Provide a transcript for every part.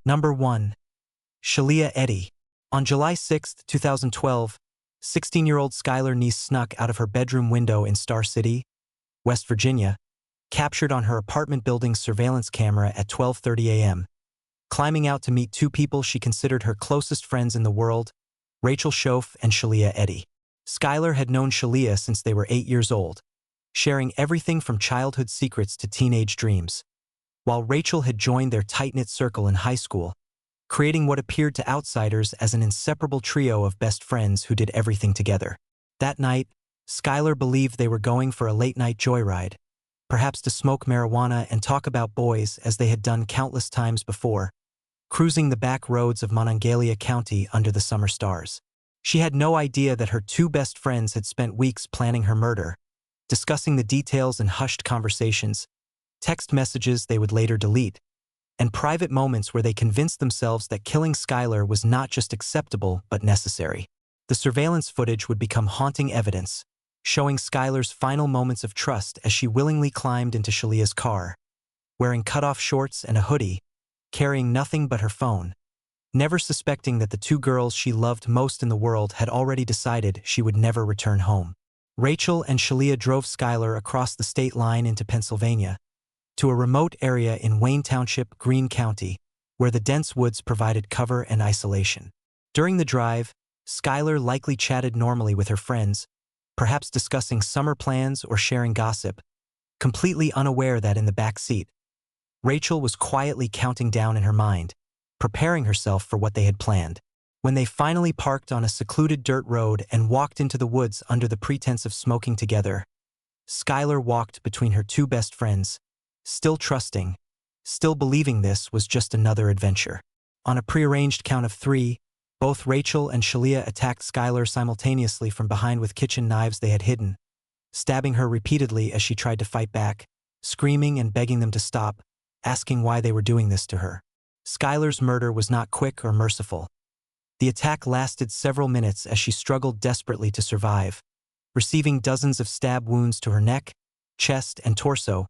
Number 1. Shelia Eddy. On July 6, 2012, 16-year-old Skylar Neese snuck out of her bedroom window in Star City, West Virginia, captured on her apartment building's surveillance camera at 12:30 a.m., climbing out to meet two people she considered her closest friends in the world, Rachel Shoaf and Shelia Eddy. Skylar had known Shelia since they were 8 years old, sharing everything from childhood secrets to teenage dreams, while Rachel had joined their tight-knit circle in high school, creating what appeared to outsiders as an inseparable trio of best friends who did everything together. That night, Skylar believed they were going for a late-night joyride, perhaps to smoke marijuana and talk about boys as they had done countless times before, cruising the back roads of Monongalia County under the summer stars. She had no idea that her two best friends had spent weeks planning her murder, discussing the details in hushed conversations, text messages they would later delete, and private moments where they convinced themselves that killing Skylar was not just acceptable but necessary. The surveillance footage would become haunting evidence, showing Skylar's final moments of trust as she willingly climbed into Shelia's car, wearing cut-off shorts and a hoodie, carrying nothing but her phone, never suspecting that the two girls she loved most in the world had already decided she would never return home. Rachel and Shelia drove Skylar across the state line into Pennsylvania, to a remote area in Wayne Township, Greene County, where the dense woods provided cover and isolation. During the drive, Skylar likely chatted normally with her friends, perhaps discussing summer plans or sharing gossip, completely unaware that in the back seat, Rachel was quietly counting down in her mind, preparing herself for what they had planned. When they finally parked on a secluded dirt road and walked into the woods under the pretense of smoking together, Skylar walked between her two best friends, still trusting, still believing this was just another adventure. On a prearranged count of 3, both Rachel and Shelia attacked Skylar simultaneously from behind with kitchen knives they had hidden, stabbing her repeatedly as she tried to fight back, screaming and begging them to stop, asking why they were doing this to her. Skylar's murder was not quick or merciful. The attack lasted several minutes as she struggled desperately to survive, receiving dozens of stab wounds to her neck, chest, and torso,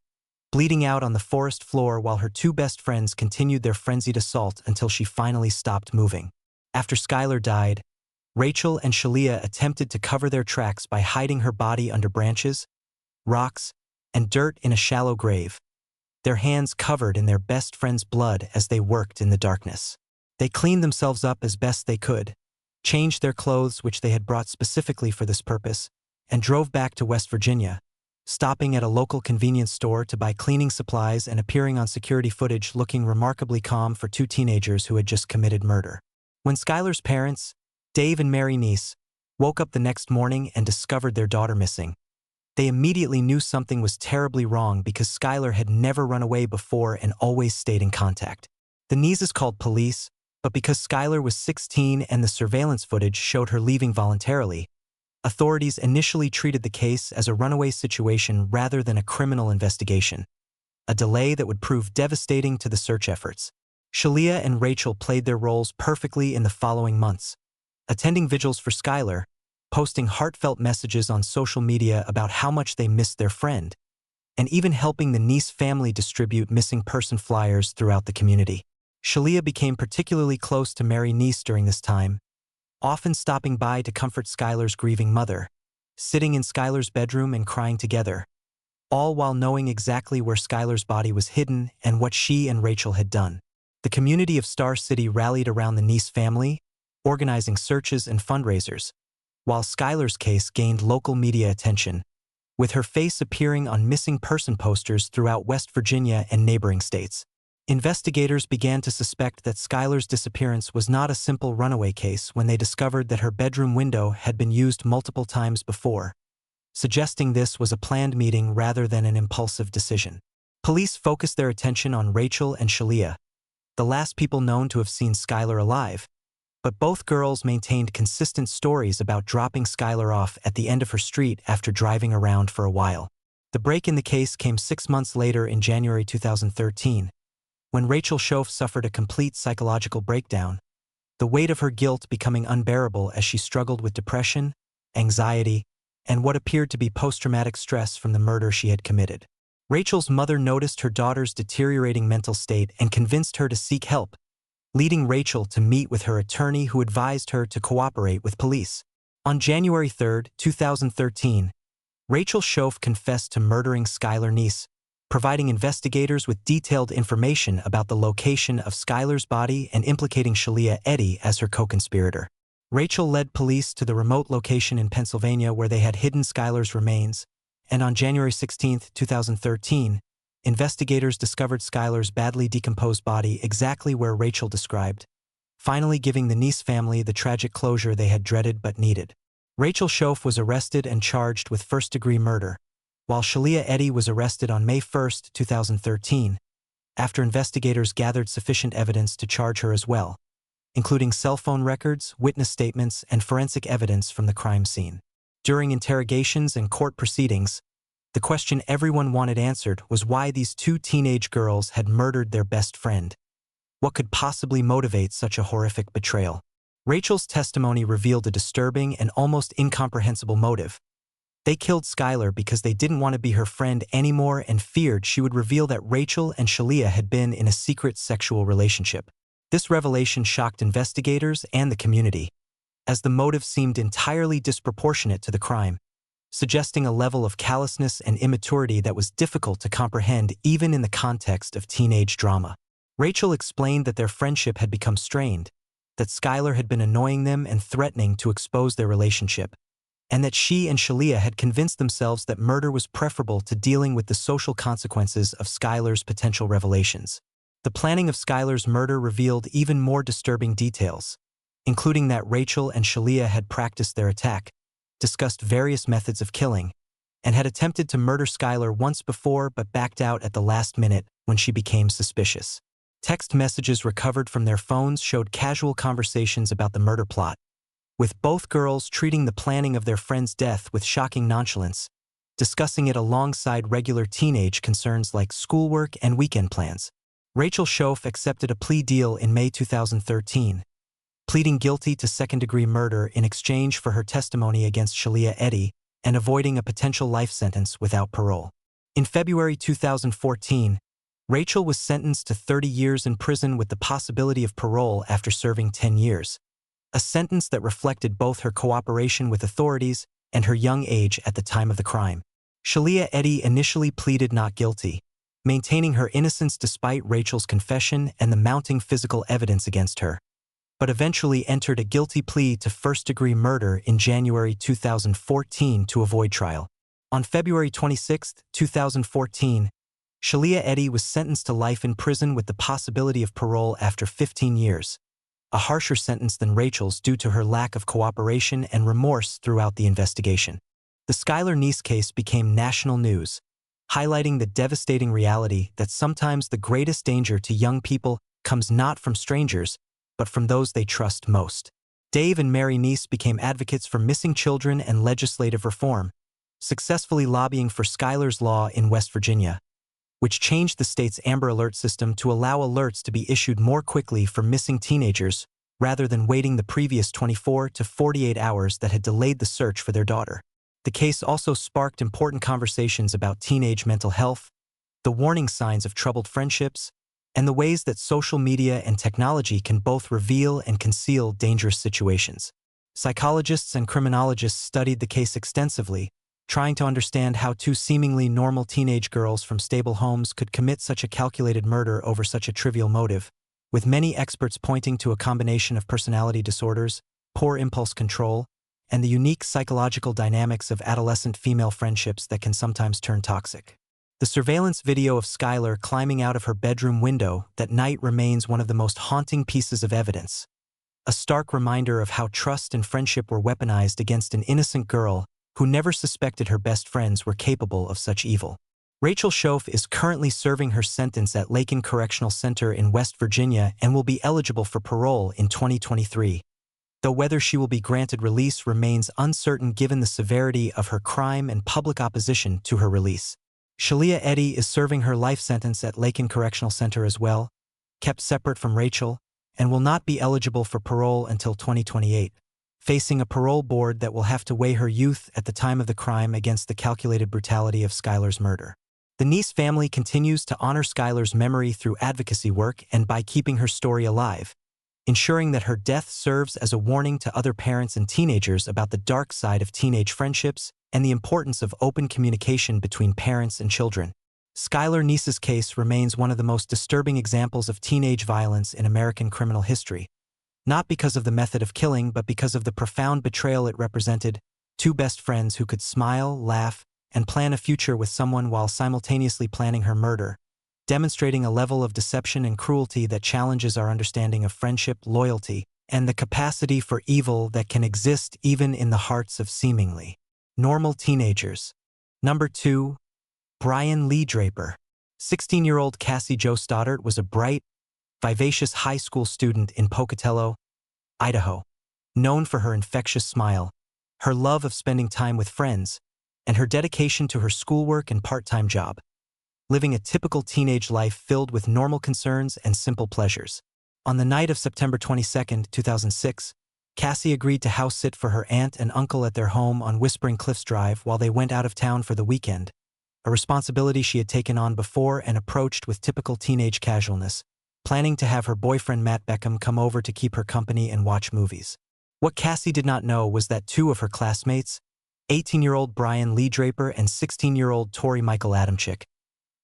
bleeding out on the forest floor while her two best friends continued their frenzied assault until she finally stopped moving. After Skylar died, Rachel and Shelia attempted to cover their tracks by hiding her body under branches, rocks, and dirt in a shallow grave, their hands covered in their best friend's blood as they worked in the darkness. They cleaned themselves up as best they could, changed their clothes which they had brought specifically for this purpose, and drove back to West Virginia, stopping at a local convenience store to buy cleaning supplies and appearing on security footage looking remarkably calm for two teenagers who had just committed murder. When Skylar's parents, Dave and Mary Neese, woke up the next morning and discovered their daughter missing, they immediately knew something was terribly wrong because Skylar had never run away before and always stayed in contact. The Neeses called police, but because Skylar was 16 and the surveillance footage showed her leaving voluntarily, authorities initially treated the case as a runaway situation rather than a criminal investigation, a delay that would prove devastating to the search efforts. Shelia and Rachel played their roles perfectly in the following months, attending vigils for Skylar, posting heartfelt messages on social media about how much they missed their friend, and even helping the Neese family distribute missing person flyers throughout the community. Shelia became particularly close to Mary Neese during this time, often stopping by to comfort Skylar's grieving mother, sitting in Skylar's bedroom and crying together, all while knowing exactly where Skylar's body was hidden and what she and Rachel had done. The community of Star City rallied around the Neese family, organizing searches and fundraisers, while Skylar's case gained local media attention, with her face appearing on missing person posters throughout West Virginia and neighboring states. Investigators began to suspect that Skylar's disappearance was not a simple runaway case when they discovered that her bedroom window had been used multiple times before, suggesting this was a planned meeting rather than an impulsive decision. Police focused their attention on Rachel and Shelia, the last people known to have seen Skylar alive, but both girls maintained consistent stories about dropping Skylar off at the end of her street after driving around for a while. The break in the case came 6 months later in January 2013, when Rachel Shoaf suffered a complete psychological breakdown, the weight of her guilt becoming unbearable as she struggled with depression, anxiety, and what appeared to be post-traumatic stress from the murder she had committed. Rachel's mother noticed her daughter's deteriorating mental state and convinced her to seek help, leading Rachel to meet with her attorney who advised her to cooperate with police. On January 3, 2013, Rachel Shoaf confessed to murdering Skylar Neese, providing investigators with detailed information about the location of Skylar's body and implicating Shelia Eddy as her co-conspirator. Rachel led police to the remote location in Pennsylvania where they had hidden Skylar's remains, and on January 16, 2013, investigators discovered Skylar's badly decomposed body exactly where Rachel described, finally giving the Neese family the tragic closure they had dreaded but needed. Rachel Shoaf was arrested and charged with first-degree murder, while Shelia Eddy was arrested on May 1, 2013, after investigators gathered sufficient evidence to charge her as well, including cell phone records, witness statements, and forensic evidence from the crime scene. During interrogations and court proceedings, the question everyone wanted answered was why these two teenage girls had murdered their best friend. What could possibly motivate such a horrific betrayal? Rachel's testimony revealed a disturbing and almost incomprehensible motive. They killed Skylar because they didn't want to be her friend anymore and feared she would reveal that Rachel and Shelia had been in a secret sexual relationship. This revelation shocked investigators and the community, as the motive seemed entirely disproportionate to the crime, suggesting a level of callousness and immaturity that was difficult to comprehend even in the context of teenage drama. Rachel explained that their friendship had become strained, that Skylar had been annoying them and threatening to expose their relationship, and that she and Shelia had convinced themselves that murder was preferable to dealing with the social consequences of Skylar's potential revelations. The planning of Skylar's murder revealed even more disturbing details, including that Rachel and Shelia had practiced their attack, discussed various methods of killing, and had attempted to murder Skylar once before but backed out at the last minute when she became suspicious. Text messages recovered from their phones showed casual conversations about the murder plot, with both girls treating the planning of their friend's death with shocking nonchalance, discussing it alongside regular teenage concerns like schoolwork and weekend plans. Rachel Shoaf accepted a plea deal in May 2013, pleading guilty to second-degree murder in exchange for her testimony against Shelia Eddy and avoiding a potential life sentence without parole. In February 2014, Rachel was sentenced to 30 years in prison with the possibility of parole after serving 10 years, a sentence that reflected both her cooperation with authorities and her young age at the time of the crime. Shelia Eddy initially pleaded not guilty, maintaining her innocence despite Rachel's confession and the mounting physical evidence against her, but eventually entered a guilty plea to first-degree murder in January 2014 to avoid trial. On February 26, 2014, Shelia Eddy was sentenced to life in prison with the possibility of parole after 15 years, a harsher sentence than Rachel's due to her lack of cooperation and remorse throughout the investigation. The Skylar Neese case became national news, highlighting the devastating reality that sometimes the greatest danger to young people comes not from strangers, but from those they trust most. Dave and Mary Neese became advocates for missing children and legislative reform, successfully lobbying for Skylar's Law in West Virginia, which changed the state's Amber Alert system to allow alerts to be issued more quickly for missing teenagers rather than waiting the previous 24 to 48 hours that had delayed the search for their daughter. The case also sparked important conversations about teenage mental health, the warning signs of troubled friendships, and the ways that social media and technology can both reveal and conceal dangerous situations. Psychologists and criminologists studied the case extensively, trying to understand how two seemingly normal teenage girls from stable homes could commit such a calculated murder over such a trivial motive, with many experts pointing to a combination of personality disorders, poor impulse control, and the unique psychological dynamics of adolescent female friendships that can sometimes turn toxic. The surveillance video of Skylar climbing out of her bedroom window that night remains one of the most haunting pieces of evidence, a stark reminder of how trust and friendship were weaponized against an innocent girl who never suspected her best friends were capable of such evil. Rachel Shoaf is currently serving her sentence at Lakin Correctional Center in West Virginia and will be eligible for parole in 2023, though whether she will be granted release remains uncertain given the severity of her crime and public opposition to her release. Shelia Eddy is serving her life sentence at Lakin Correctional Center as well, kept separate from Rachel, and will not be eligible for parole until 2028. Facing a parole board that will have to weigh her youth at the time of the crime against the calculated brutality of Skylar's murder. The Neese family continues to honor Skylar's memory through advocacy work and by keeping her story alive, ensuring that her death serves as a warning to other parents and teenagers about the dark side of teenage friendships and the importance of open communication between parents and children. Skylar Neese's case remains one of the most disturbing examples of teenage violence in American criminal history, not because of the method of killing but because of the profound betrayal it represented: two best friends who could smile, laugh, and plan a future with someone while simultaneously planning her murder, demonstrating a level of deception and cruelty that challenges our understanding of friendship, loyalty, and the capacity for evil that can exist even in the hearts of seemingly normal teenagers. Number 2. Brian Lee Draper. 16-year-old Cassie Jo Stoddart was a bright, vivacious high school student in Pocatello, Idaho. Known for her infectious smile, her love of spending time with friends, and her dedication to her schoolwork and part-time job, living a typical teenage life filled with normal concerns and simple pleasures. On the night of September 22, 2006, Cassie agreed to house-sit for her aunt and uncle at their home on Whispering Cliffs Drive while they went out of town for the weekend, a responsibility she had taken on before and approached with typical teenage casualness, planning to have her boyfriend Matt Beckham come over to keep her company and watch movies. What Cassie did not know was that two of her classmates, 18-year-old Brian Lee Draper and 16-year-old Tori Michael Adamczyk,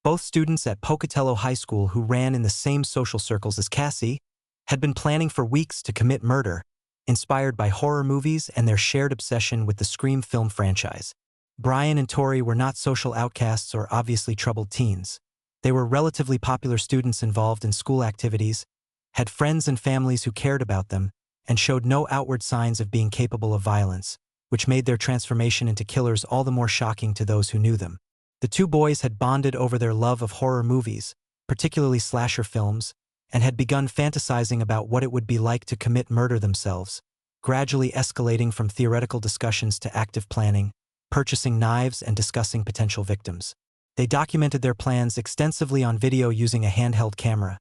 both students at Pocatello High School who ran in the same social circles as Cassie, had been planning for weeks to commit murder, inspired by horror movies and their shared obsession with the Scream film franchise. Brian and Tori were not social outcasts or obviously troubled teens. They were relatively popular students involved in school activities, had friends and families who cared about them, and showed no outward signs of being capable of violence, which made their transformation into killers all the more shocking to those who knew them. The two boys had bonded over their love of horror movies, particularly slasher films, and had begun fantasizing about what it would be like to commit murder themselves, gradually escalating from theoretical discussions to active planning, purchasing knives and discussing potential victims. They documented their plans extensively on video using a handheld camera,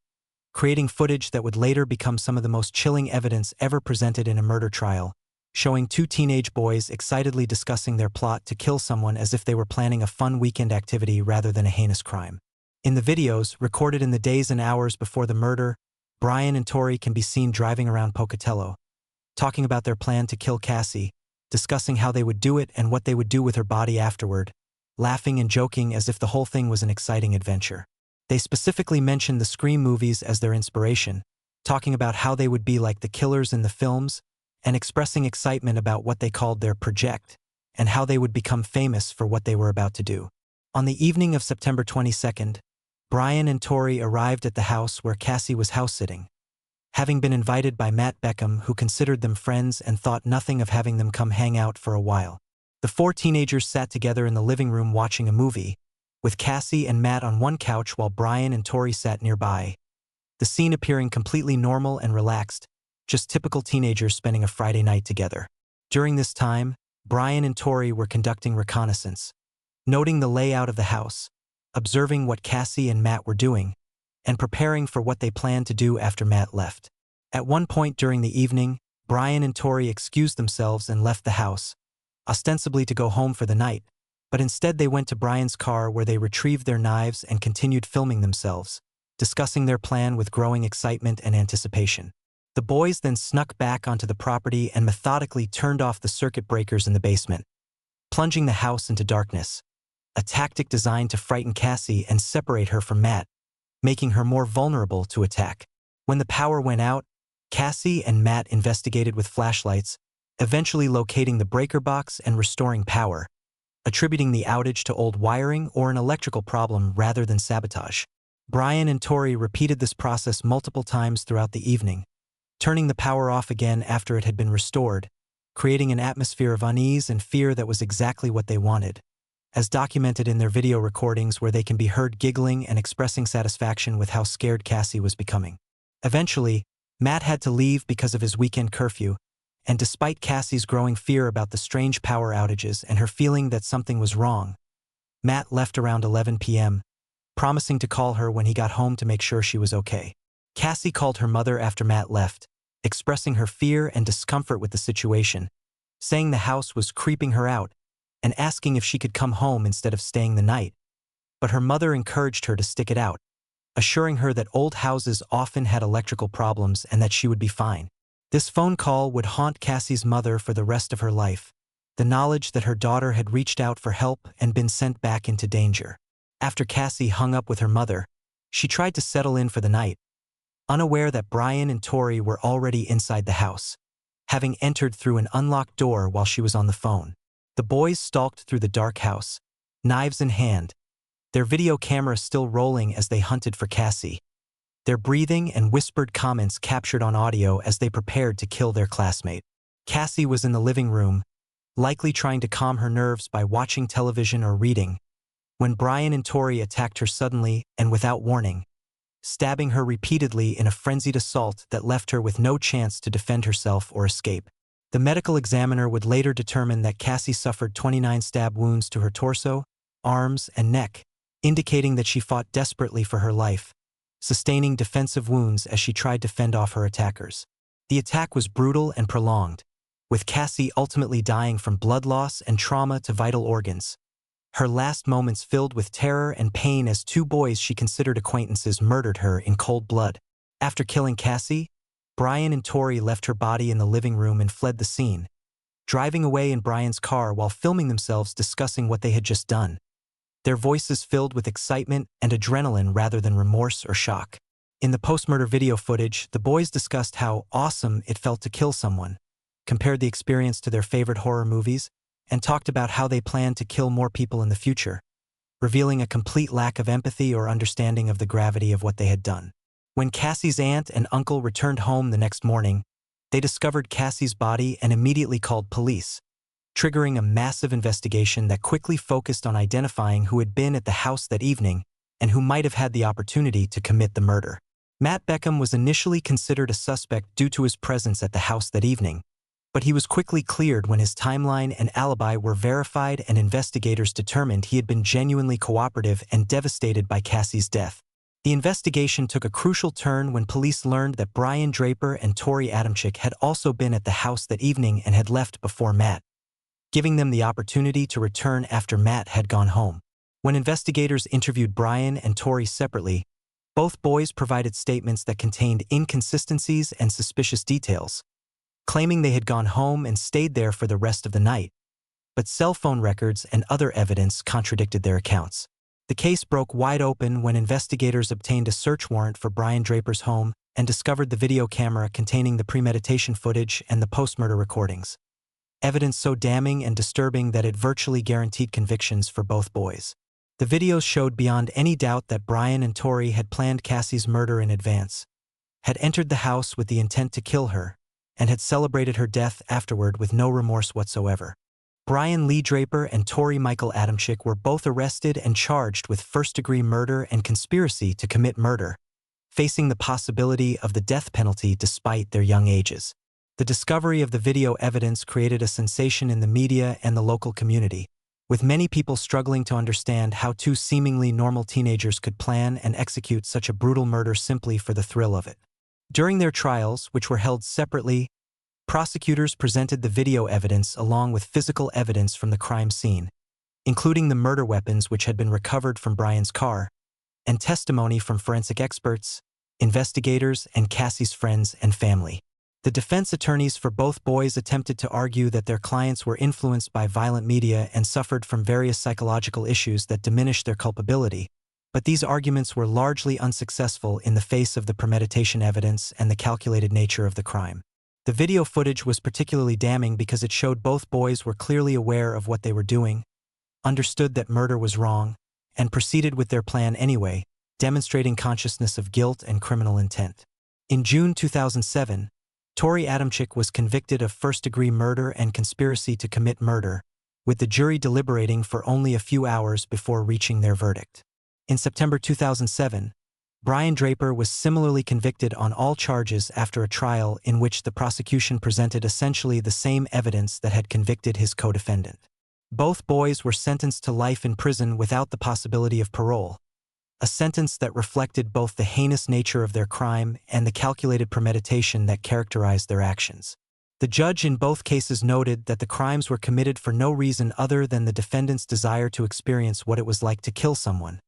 creating footage that would later become some of the most chilling evidence ever presented in a murder trial, showing two teenage boys excitedly discussing their plot to kill someone as if they were planning a fun weekend activity rather than a heinous crime. In the videos, recorded in the days and hours before the murder, Brian and Tori can be seen driving around Pocatello, talking about their plan to kill Cassie, discussing how they would do it and what they would do with her body afterward, laughing and joking as if the whole thing was an exciting adventure. They specifically mentioned the Scream movies as their inspiration, talking about how they would be like the killers in the films, and expressing excitement about what they called their project, and how they would become famous for what they were about to do. On the evening of September 22nd, Brian and Tori arrived at the house where Cassie was house-sitting, having been invited by Matt Beckham, who considered them friends and thought nothing of having them come hang out for a while. The four teenagers sat together in the living room watching a movie, with Cassie and Matt on one couch while Brian and Tori sat nearby, the scene appearing completely normal and relaxed, just typical teenagers spending a Friday night together. During this time, Brian and Tori were conducting reconnaissance, noting the layout of the house, observing what Cassie and Matt were doing, and preparing for what they planned to do after Matt left. At one point during the evening, Brian and Tori excused themselves and left the house, ostensibly to go home for the night, but instead they went to Brian's car where they retrieved their knives and continued filming themselves, discussing their plan with growing excitement and anticipation. The boys then snuck back onto the property and methodically turned off the circuit breakers in the basement, plunging the house into darkness, a tactic designed to frighten Cassie and separate her from Matt, making her more vulnerable to attack. When the power went out, Cassie and Matt investigated with flashlights, eventually locating the breaker box and restoring power, attributing the outage to old wiring or an electrical problem rather than sabotage. Brian and Tori repeated this process multiple times throughout the evening, turning the power off again after it had been restored, creating an atmosphere of unease and fear that was exactly what they wanted, as documented in their video recordings where they can be heard giggling and expressing satisfaction with how scared Cassie was becoming. Eventually, Matt had to leave because of his weekend curfew, and despite Cassie's growing fear about the strange power outages and her feeling that something was wrong, Matt left around 11 p.m., promising to call her when he got home to make sure she was okay. Cassie called her mother after Matt left, expressing her fear and discomfort with the situation, saying the house was creeping her out, and asking if she could come home instead of staying the night, but her mother encouraged her to stick it out, assuring her that old houses often had electrical problems and that she would be fine. This phone call would haunt Cassie's mother for the rest of her life, the knowledge that her daughter had reached out for help and been sent back into danger. After Cassie hung up with her mother, she tried to settle in for the night, unaware that Brian and Tori were already inside the house, having entered through an unlocked door while she was on the phone. The boys stalked through the dark house, knives in hand, their video camera still rolling as they hunted for Cassie, their breathing and whispered comments captured on audio as they prepared to kill their classmate. Cassie was in the living room, likely trying to calm her nerves by watching television or reading, when Brian and Tori attacked her suddenly and without warning, stabbing her repeatedly in a frenzied assault that left her with no chance to defend herself or escape. The medical examiner would later determine that Cassie suffered 29 stab wounds to her torso, arms, and neck, indicating that she fought desperately for her life, sustaining defensive wounds as she tried to fend off her attackers. The attack was brutal and prolonged, with Cassie ultimately dying from blood loss and trauma to vital organs, her last moments filled with terror and pain as two boys she considered acquaintances murdered her in cold blood. After killing Cassie, Brian and Tori left her body in the living room and fled the scene, driving away in Brian's car while filming themselves discussing what they had just done, their voices filled with excitement and adrenaline rather than remorse or shock. In the post-murder video footage, the boys discussed how awesome it felt to kill someone, compared the experience to their favorite horror movies, and talked about how they planned to kill more people in the future, revealing a complete lack of empathy or understanding of the gravity of what they had done. When Cassie's aunt and uncle returned home the next morning, they discovered Cassie's body and immediately called police, triggering a massive investigation that quickly focused on identifying who had been at the house that evening and who might have had the opportunity to commit the murder. Matt Beckham was initially considered a suspect due to his presence at the house that evening, but he was quickly cleared when his timeline and alibi were verified and investigators determined he had been genuinely cooperative and devastated by Cassie's death. The investigation took a crucial turn when police learned that Brian Draper and Tori Adamczyk had also been at the house that evening and had left before Matt, giving them the opportunity to return after Matt had gone home. When investigators interviewed Brian and Tori separately, both boys provided statements that contained inconsistencies and suspicious details, claiming they had gone home and stayed there for the rest of the night, but cell phone records and other evidence contradicted their accounts. The case broke wide open when investigators obtained a search warrant for Brian Draper's home and discovered the video camera containing the premeditation footage and the post-murder recordings, evidence so damning and disturbing that it virtually guaranteed convictions for both boys. The videos showed beyond any doubt that Brian and Tori had planned Cassie's murder in advance, had entered the house with the intent to kill her, and had celebrated her death afterward with no remorse whatsoever. Brian Lee Draper and Tori Michael Adamczyk were both arrested and charged with first-degree murder and conspiracy to commit murder, facing the possibility of the death penalty despite their young ages. The discovery of the video evidence created a sensation in the media and the local community, with many people struggling to understand how two seemingly normal teenagers could plan and execute such a brutal murder simply for the thrill of it. During their trials, which were held separately, prosecutors presented the video evidence along with physical evidence from the crime scene, including the murder weapons which had been recovered from Brian's car, and testimony from forensic experts, investigators, and Cassie's friends and family. The defense attorneys for both boys attempted to argue that their clients were influenced by violent media and suffered from various psychological issues that diminished their culpability, but these arguments were largely unsuccessful in the face of the premeditation evidence and the calculated nature of the crime. The video footage was particularly damning because it showed both boys were clearly aware of what they were doing, understood that murder was wrong, and proceeded with their plan anyway, demonstrating consciousness of guilt and criminal intent. In June 2007, Tori Adamczyk was convicted of first-degree murder and conspiracy to commit murder, with the jury deliberating for only a few hours before reaching their verdict. In September 2007, Brian Draper was similarly convicted on all charges after a trial in which the prosecution presented essentially the same evidence that had convicted his co-defendant. Both boys were sentenced to life in prison without the possibility of parole, a sentence that reflected both the heinous nature of their crime and the calculated premeditation that characterized their actions. The judge in both cases noted that the crimes were committed for no reason other than the defendant's desire to experience what it was like to kill someone,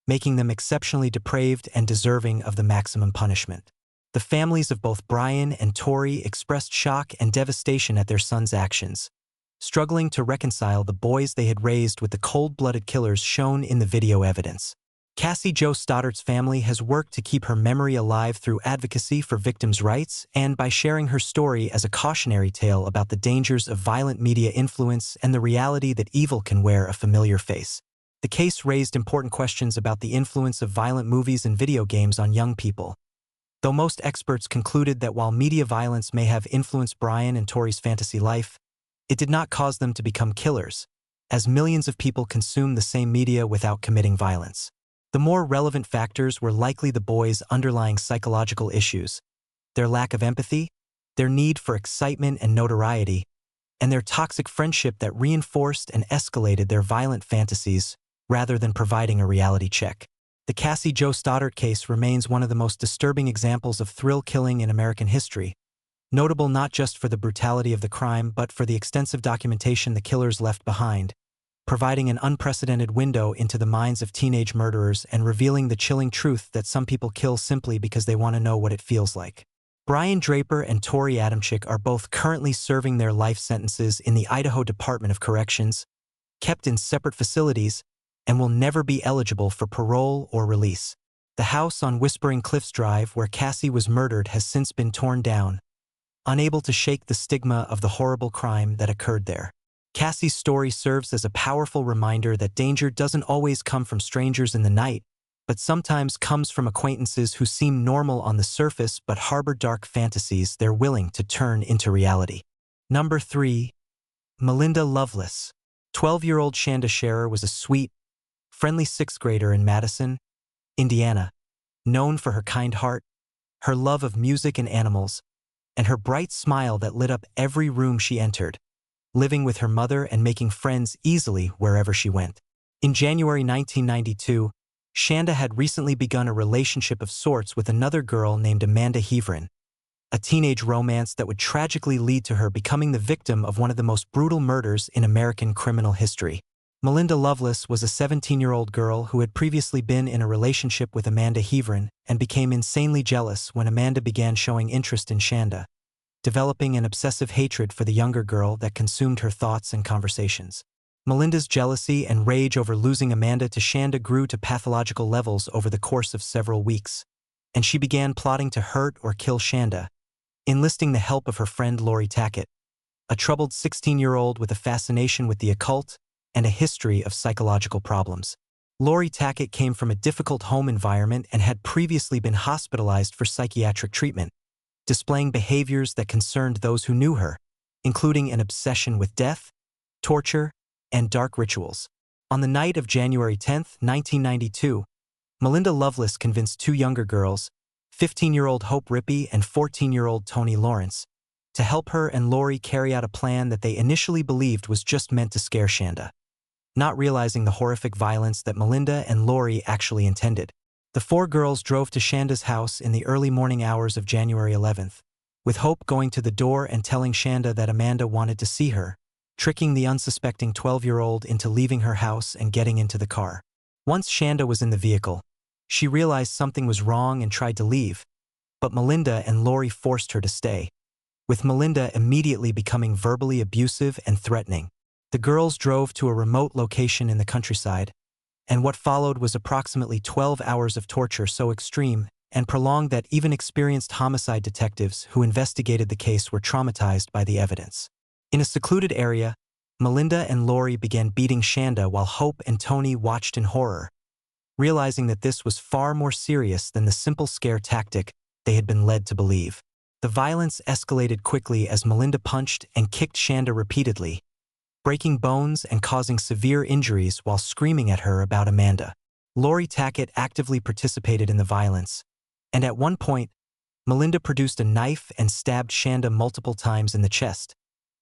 making them exceptionally depraved and deserving of the maximum punishment. The families of both Brian and Tori expressed shock and devastation at their son's actions, struggling to reconcile the boys they had raised with the cold-blooded killers shown in the video evidence. Cassie Jo Stoddart's family has worked to keep her memory alive through advocacy for victims' rights and by sharing her story as a cautionary tale about the dangers of violent media influence and the reality that evil can wear a familiar face. The case raised important questions about the influence of violent movies and video games on young people. Though most experts concluded that while media violence may have influenced Brian and Tori's fantasy life, it did not cause them to become killers, as millions of people consume the same media without committing violence. The more relevant factors were likely the boys' underlying psychological issues, their lack of empathy, their need for excitement and notoriety, and their toxic friendship that reinforced and escalated their violent fantasies rather than providing a reality check. The Cassie Jo Stoddart case remains one of the most disturbing examples of thrill killing in American history, notable not just for the brutality of the crime but for the extensive documentation the killers left behind, providing an unprecedented window into the minds of teenage murderers and revealing the chilling truth that some people kill simply because they want to know what it feels like. Brian Draper and Tori Adamczyk are both currently serving their life sentences in the Idaho Department of Corrections, kept in separate facilities, and will never be eligible for parole or release. The house on Whispering Cliffs Drive where Cassie was murdered has since been torn down, unable to shake the stigma of the horrible crime that occurred there. Cassie's story serves as a powerful reminder that danger doesn't always come from strangers in the night, but sometimes comes from acquaintances who seem normal on the surface but harbor dark fantasies they're willing to turn into reality. Number 3. Melinda Loveless. 12-year-old Shanda Sharer was a sweet, friendly sixth grader in Madison, Indiana, known for her kind heart, her love of music and animals, and her bright smile that lit up every room she entered, living with her mother and making friends easily wherever she went. In January 1992, Shanda had recently begun a relationship of sorts with another girl named Amanda Heavrin, a teenage romance that would tragically lead to her becoming the victim of one of the most brutal murders in American criminal history. Melinda Loveless was a 17-year-old girl who had previously been in a relationship with Amanda Heavrin and became insanely jealous when Amanda began showing interest in Shanda, developing an obsessive hatred for the younger girl that consumed her thoughts and conversations. Melinda's jealousy and rage over losing Amanda to Shanda grew to pathological levels over the course of several weeks, and she began plotting to hurt or kill Shanda, enlisting the help of her friend Lori Tackett, a troubled 16-year-old with a fascination with the occult and a history of psychological problems. Lori Tackett came from a difficult home environment and had previously been hospitalized for psychiatric treatment, displaying behaviors that concerned those who knew her, including an obsession with death, torture, and dark rituals. On the night of January 10, 1992, Melinda Loveless convinced two younger girls, 15-year-old Hope Rippey and 14-year-old Toni Lawrence, to help her and Lori carry out a plan that they initially believed was just meant to scare Shanda, not realizing the horrific violence that Melinda and Lori actually intended. The four girls drove to Shanda's house in the early morning hours of January 11th, with Hope going to the door and telling Shanda that Amanda wanted to see her, tricking the unsuspecting 12-year-old into leaving her house and getting into the car. Once Shanda was in the vehicle, she realized something was wrong and tried to leave, but Melinda and Lori forced her to stay, with Melinda immediately becoming verbally abusive and threatening. The girls drove to a remote location in the countryside, and what followed was approximately 12 hours of torture so extreme and prolonged that even experienced homicide detectives who investigated the case were traumatized by the evidence. In a secluded area, Melinda and Lori began beating Shanda while Hope and Toni watched in horror, realizing that this was far more serious than the simple scare tactic they had been led to believe. The violence escalated quickly as Melinda punched and kicked Shanda repeatedly, breaking bones and causing severe injuries while screaming at her about Amanda. Lori Tackett actively participated in the violence, and at one point, Melinda produced a knife and stabbed Shanda multiple times in the chest,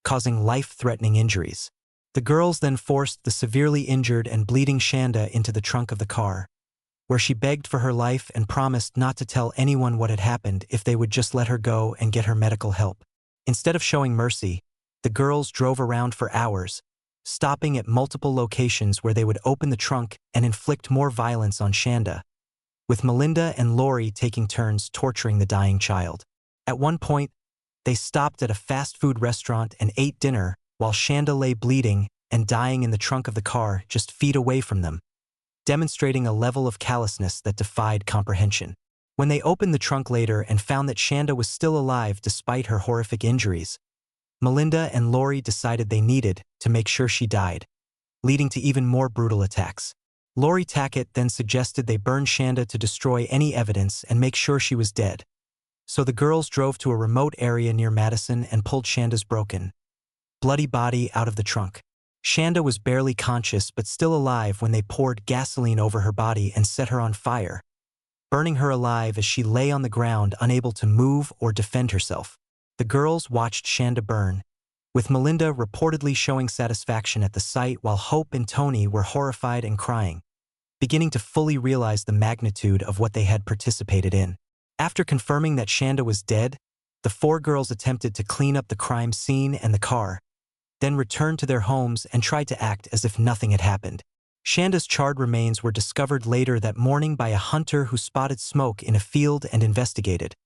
causing life-threatening injuries. The girls then forced the severely injured and bleeding Shanda into the trunk of the car, where she begged for her life and promised not to tell anyone what had happened if they would just let her go and get her medical help. Instead of showing mercy, the girls drove around for hours, stopping at multiple locations where they would open the trunk and inflict more violence on Shanda, with Melinda and Lori taking turns torturing the dying child. At one point, they stopped at a fast food restaurant and ate dinner while Shanda lay bleeding and dying in the trunk of the car just feet away from them, demonstrating a level of callousness that defied comprehension. When they opened the trunk later and found that Shanda was still alive despite her horrific injuries, Melinda and Lori decided they needed to make sure she died, leading to even more brutal attacks. Lori Tackett then suggested they burn Shanda to destroy any evidence and make sure she was dead. So the girls drove to a remote area near Madison and pulled Shanda's broken, bloody body out of the trunk. Shanda was barely conscious but still alive when they poured gasoline over her body and set her on fire, burning her alive as she lay on the ground unable to move or defend herself. The girls watched Shanda burn, with Melinda reportedly showing satisfaction at the sight while Hope and Tony were horrified and crying, beginning to fully realize the magnitude of what they had participated in. After confirming that Shanda was dead, the four girls attempted to clean up the crime scene and the car, then returned to their homes and tried to act as if nothing had happened. Shanda's charred remains were discovered later that morning by a hunter who spotted smoke in a field and investigated,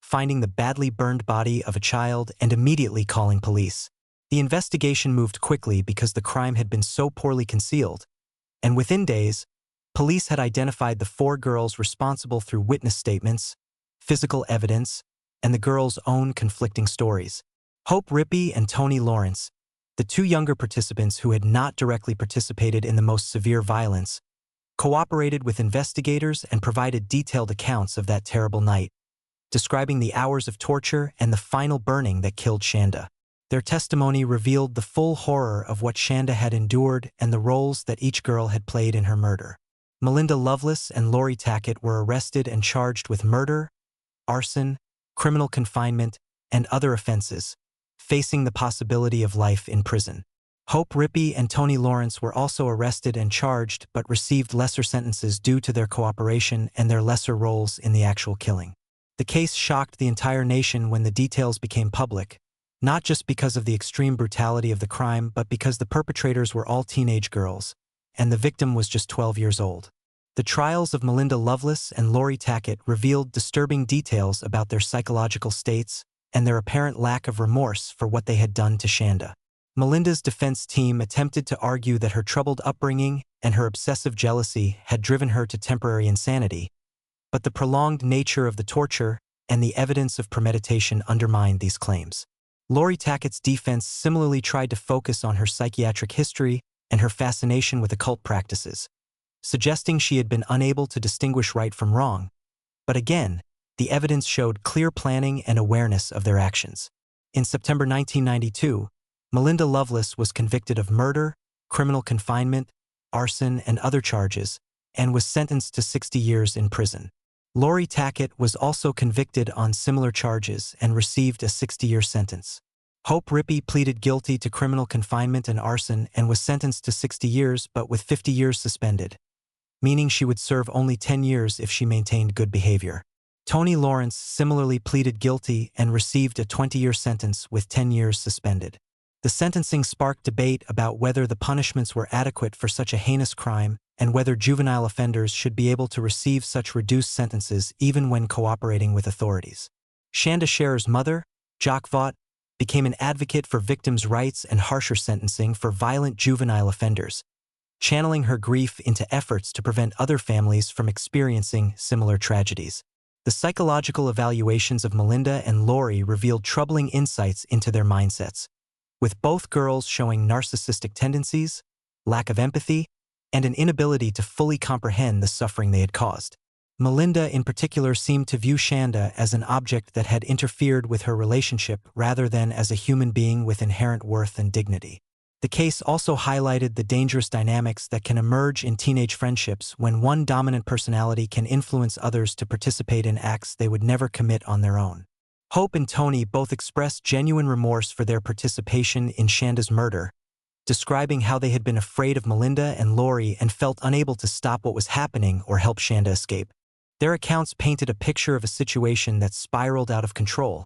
finding the badly burned body of a child and immediately calling police. The investigation moved quickly because the crime had been so poorly concealed, and within days, police had identified the four girls responsible through witness statements, physical evidence, and the girls' own conflicting stories. Hope Rippey and Tony Lawrence, the two younger participants who had not directly participated in the most severe violence, cooperated with investigators and provided detailed accounts of that terrible night, describing the hours of torture and the final burning that killed Shanda. Their testimony revealed the full horror of what Shanda had endured and the roles that each girl had played in her murder. Melinda Loveless and Lori Tackett were arrested and charged with murder, arson, criminal confinement, and other offenses, facing the possibility of life in prison. Hope Rippey and Tony Lawrence were also arrested and charged but received lesser sentences due to their cooperation and their lesser roles in the actual killing. The case shocked the entire nation when the details became public, not just because of the extreme brutality of the crime but because the perpetrators were all teenage girls, and the victim was just 12 years old. The trials of Melinda Loveless and Lori Tackett revealed disturbing details about their psychological states and their apparent lack of remorse for what they had done to Shanda. Melinda's defense team attempted to argue that her troubled upbringing and her obsessive jealousy had driven her to temporary insanity, but the prolonged nature of the torture and the evidence of premeditation undermined these claims. Lori Tackett's defense similarly tried to focus on her psychiatric history and her fascination with occult practices, suggesting she had been unable to distinguish right from wrong. But again, the evidence showed clear planning and awareness of their actions. In September 1992, Melinda Loveless was convicted of murder, criminal confinement, arson, and other charges, and was sentenced to 60 years in prison. Lori Tackett was also convicted on similar charges and received a 60-year sentence. Hope Rippey pleaded guilty to criminal confinement and arson and was sentenced to 60 years but with 50 years suspended, meaning she would serve only 10 years if she maintained good behavior. Tony Lawrence similarly pleaded guilty and received a 20-year sentence with 10 years suspended. The sentencing sparked debate about whether the punishments were adequate for such a heinous crime and whether juvenile offenders should be able to receive such reduced sentences even when cooperating with authorities. Shanda Scherer's mother, Jock Vaught, became an advocate for victims' rights and harsher sentencing for violent juvenile offenders, channeling her grief into efforts to prevent other families from experiencing similar tragedies. The psychological evaluations of Melinda and Lori revealed troubling insights into their mindsets, with both girls showing narcissistic tendencies, lack of empathy, and an inability to fully comprehend the suffering they had caused. Melinda in particular seemed to view Shanda as an object that had interfered with her relationship rather than as a human being with inherent worth and dignity. The case also highlighted the dangerous dynamics that can emerge in teenage friendships when one dominant personality can influence others to participate in acts they would never commit on their own. Hope and Tony both expressed genuine remorse for their participation in Shanda's murder, describing how they had been afraid of Melinda and Lori and felt unable to stop what was happening or help Shanda escape. Their accounts painted a picture of a situation that spiraled out of control,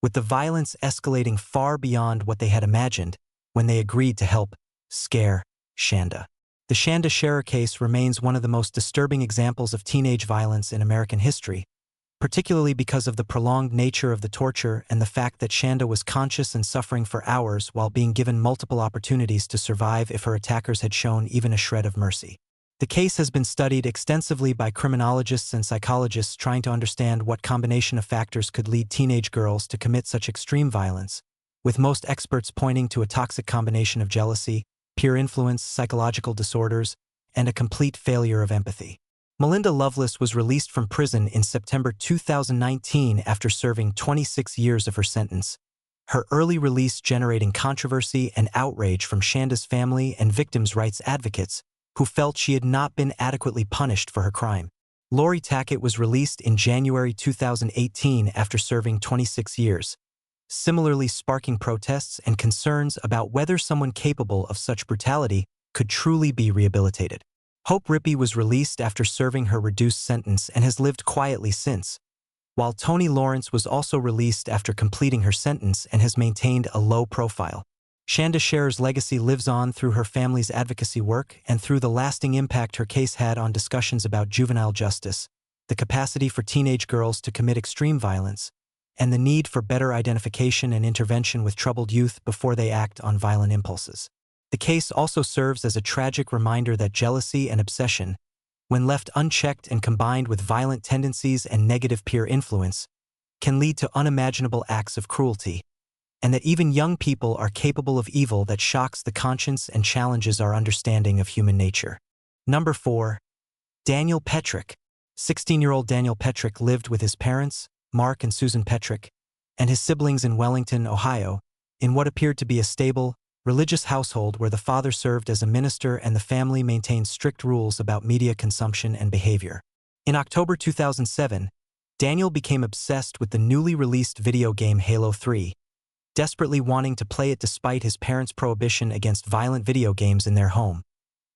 with the violence escalating far beyond what they had imagined when they agreed to help Scare, Shanda. The Shanda Sharer case remains one of the most disturbing examples of teenage violence in American history, particularly because of the prolonged nature of the torture and the fact that Shanda was conscious and suffering for hours while being given multiple opportunities to survive if her attackers had shown even a shred of mercy. The case has been studied extensively by criminologists and psychologists trying to understand what combination of factors could lead teenage girls to commit such extreme violence, with most experts pointing to a toxic combination of jealousy, peer influence, psychological disorders, and a complete failure of empathy. Melinda Loveless was released from prison in September 2019 after serving 26 years of her sentence, her early release generating controversy and outrage from Shanda's family and victims' rights advocates, who felt she had not been adequately punished for her crime. Lori Tackett was released in January 2018 after serving 26 years, similarly sparking protests and concerns about whether someone capable of such brutality could truly be rehabilitated. Hope Rippey was released after serving her reduced sentence and has lived quietly since, while Toni Lawrence was also released after completing her sentence and has maintained a low profile. Shanda Sharer's legacy lives on through her family's advocacy work and through the lasting impact her case had on discussions about juvenile justice, the capacity for teenage girls to commit extreme violence, and the need for better identification and intervention with troubled youth before they act on violent impulses. The case also serves as a tragic reminder that jealousy and obsession, when left unchecked and combined with violent tendencies and negative peer influence, can lead to unimaginable acts of cruelty, and that even young people are capable of evil that shocks the conscience and challenges our understanding of human nature. Number 4. Daniel Petrick. 16-year-old Daniel Petrick lived with his parents, Mark and Susan Petrick, and his siblings in Wellington, Ohio, in what appeared to be a stable, religious household where the father served as a minister and the family maintained strict rules about media consumption and behavior. In October 2007, Daniel became obsessed with the newly released video game Halo 3, desperately wanting to play it despite his parents' prohibition against violent video games in their home,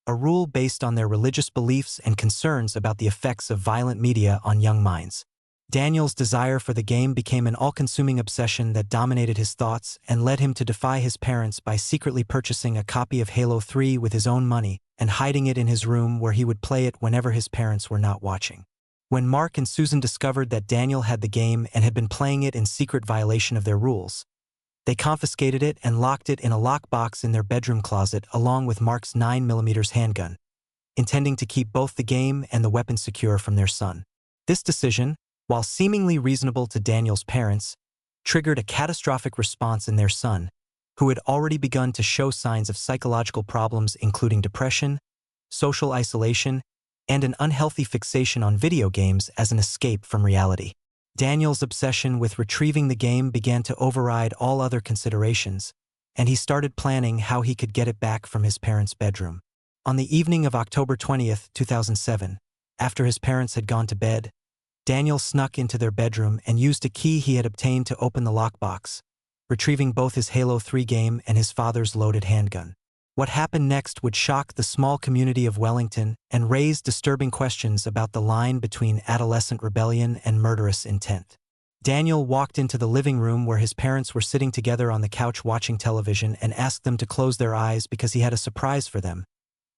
a rule based on their religious beliefs and concerns about the effects of violent media on young minds. Daniel's desire for the game became an all-consuming obsession that dominated his thoughts and led him to defy his parents by secretly purchasing a copy of Halo 3 with his own money and hiding it in his room where he would play it whenever his parents were not watching. When Mark and Susan discovered that Daniel had the game and had been playing it in secret violation of their rules, they confiscated it and locked it in a lockbox in their bedroom closet along with Mark's 9mm handgun, intending to keep both the game and the weapon secure from their son. This decision, while seemingly reasonable to Daniel's parents, triggered a catastrophic response in their son, who had already begun to show signs of psychological problems including depression, social isolation, and an unhealthy fixation on video games as an escape from reality. Daniel's obsession with retrieving the game began to override all other considerations, and he started planning how he could get it back from his parents' bedroom. On the evening of October 20, 2007, after his parents had gone to bed, Daniel snuck into their bedroom and used a key he had obtained to open the lockbox, retrieving both his Halo 3 game and his father's loaded handgun. What happened next would shock the small community of Wellington and raise disturbing questions about the line between adolescent rebellion and murderous intent. Daniel walked into the living room where his parents were sitting together on the couch watching television and asked them to close their eyes because he had a surprise for them,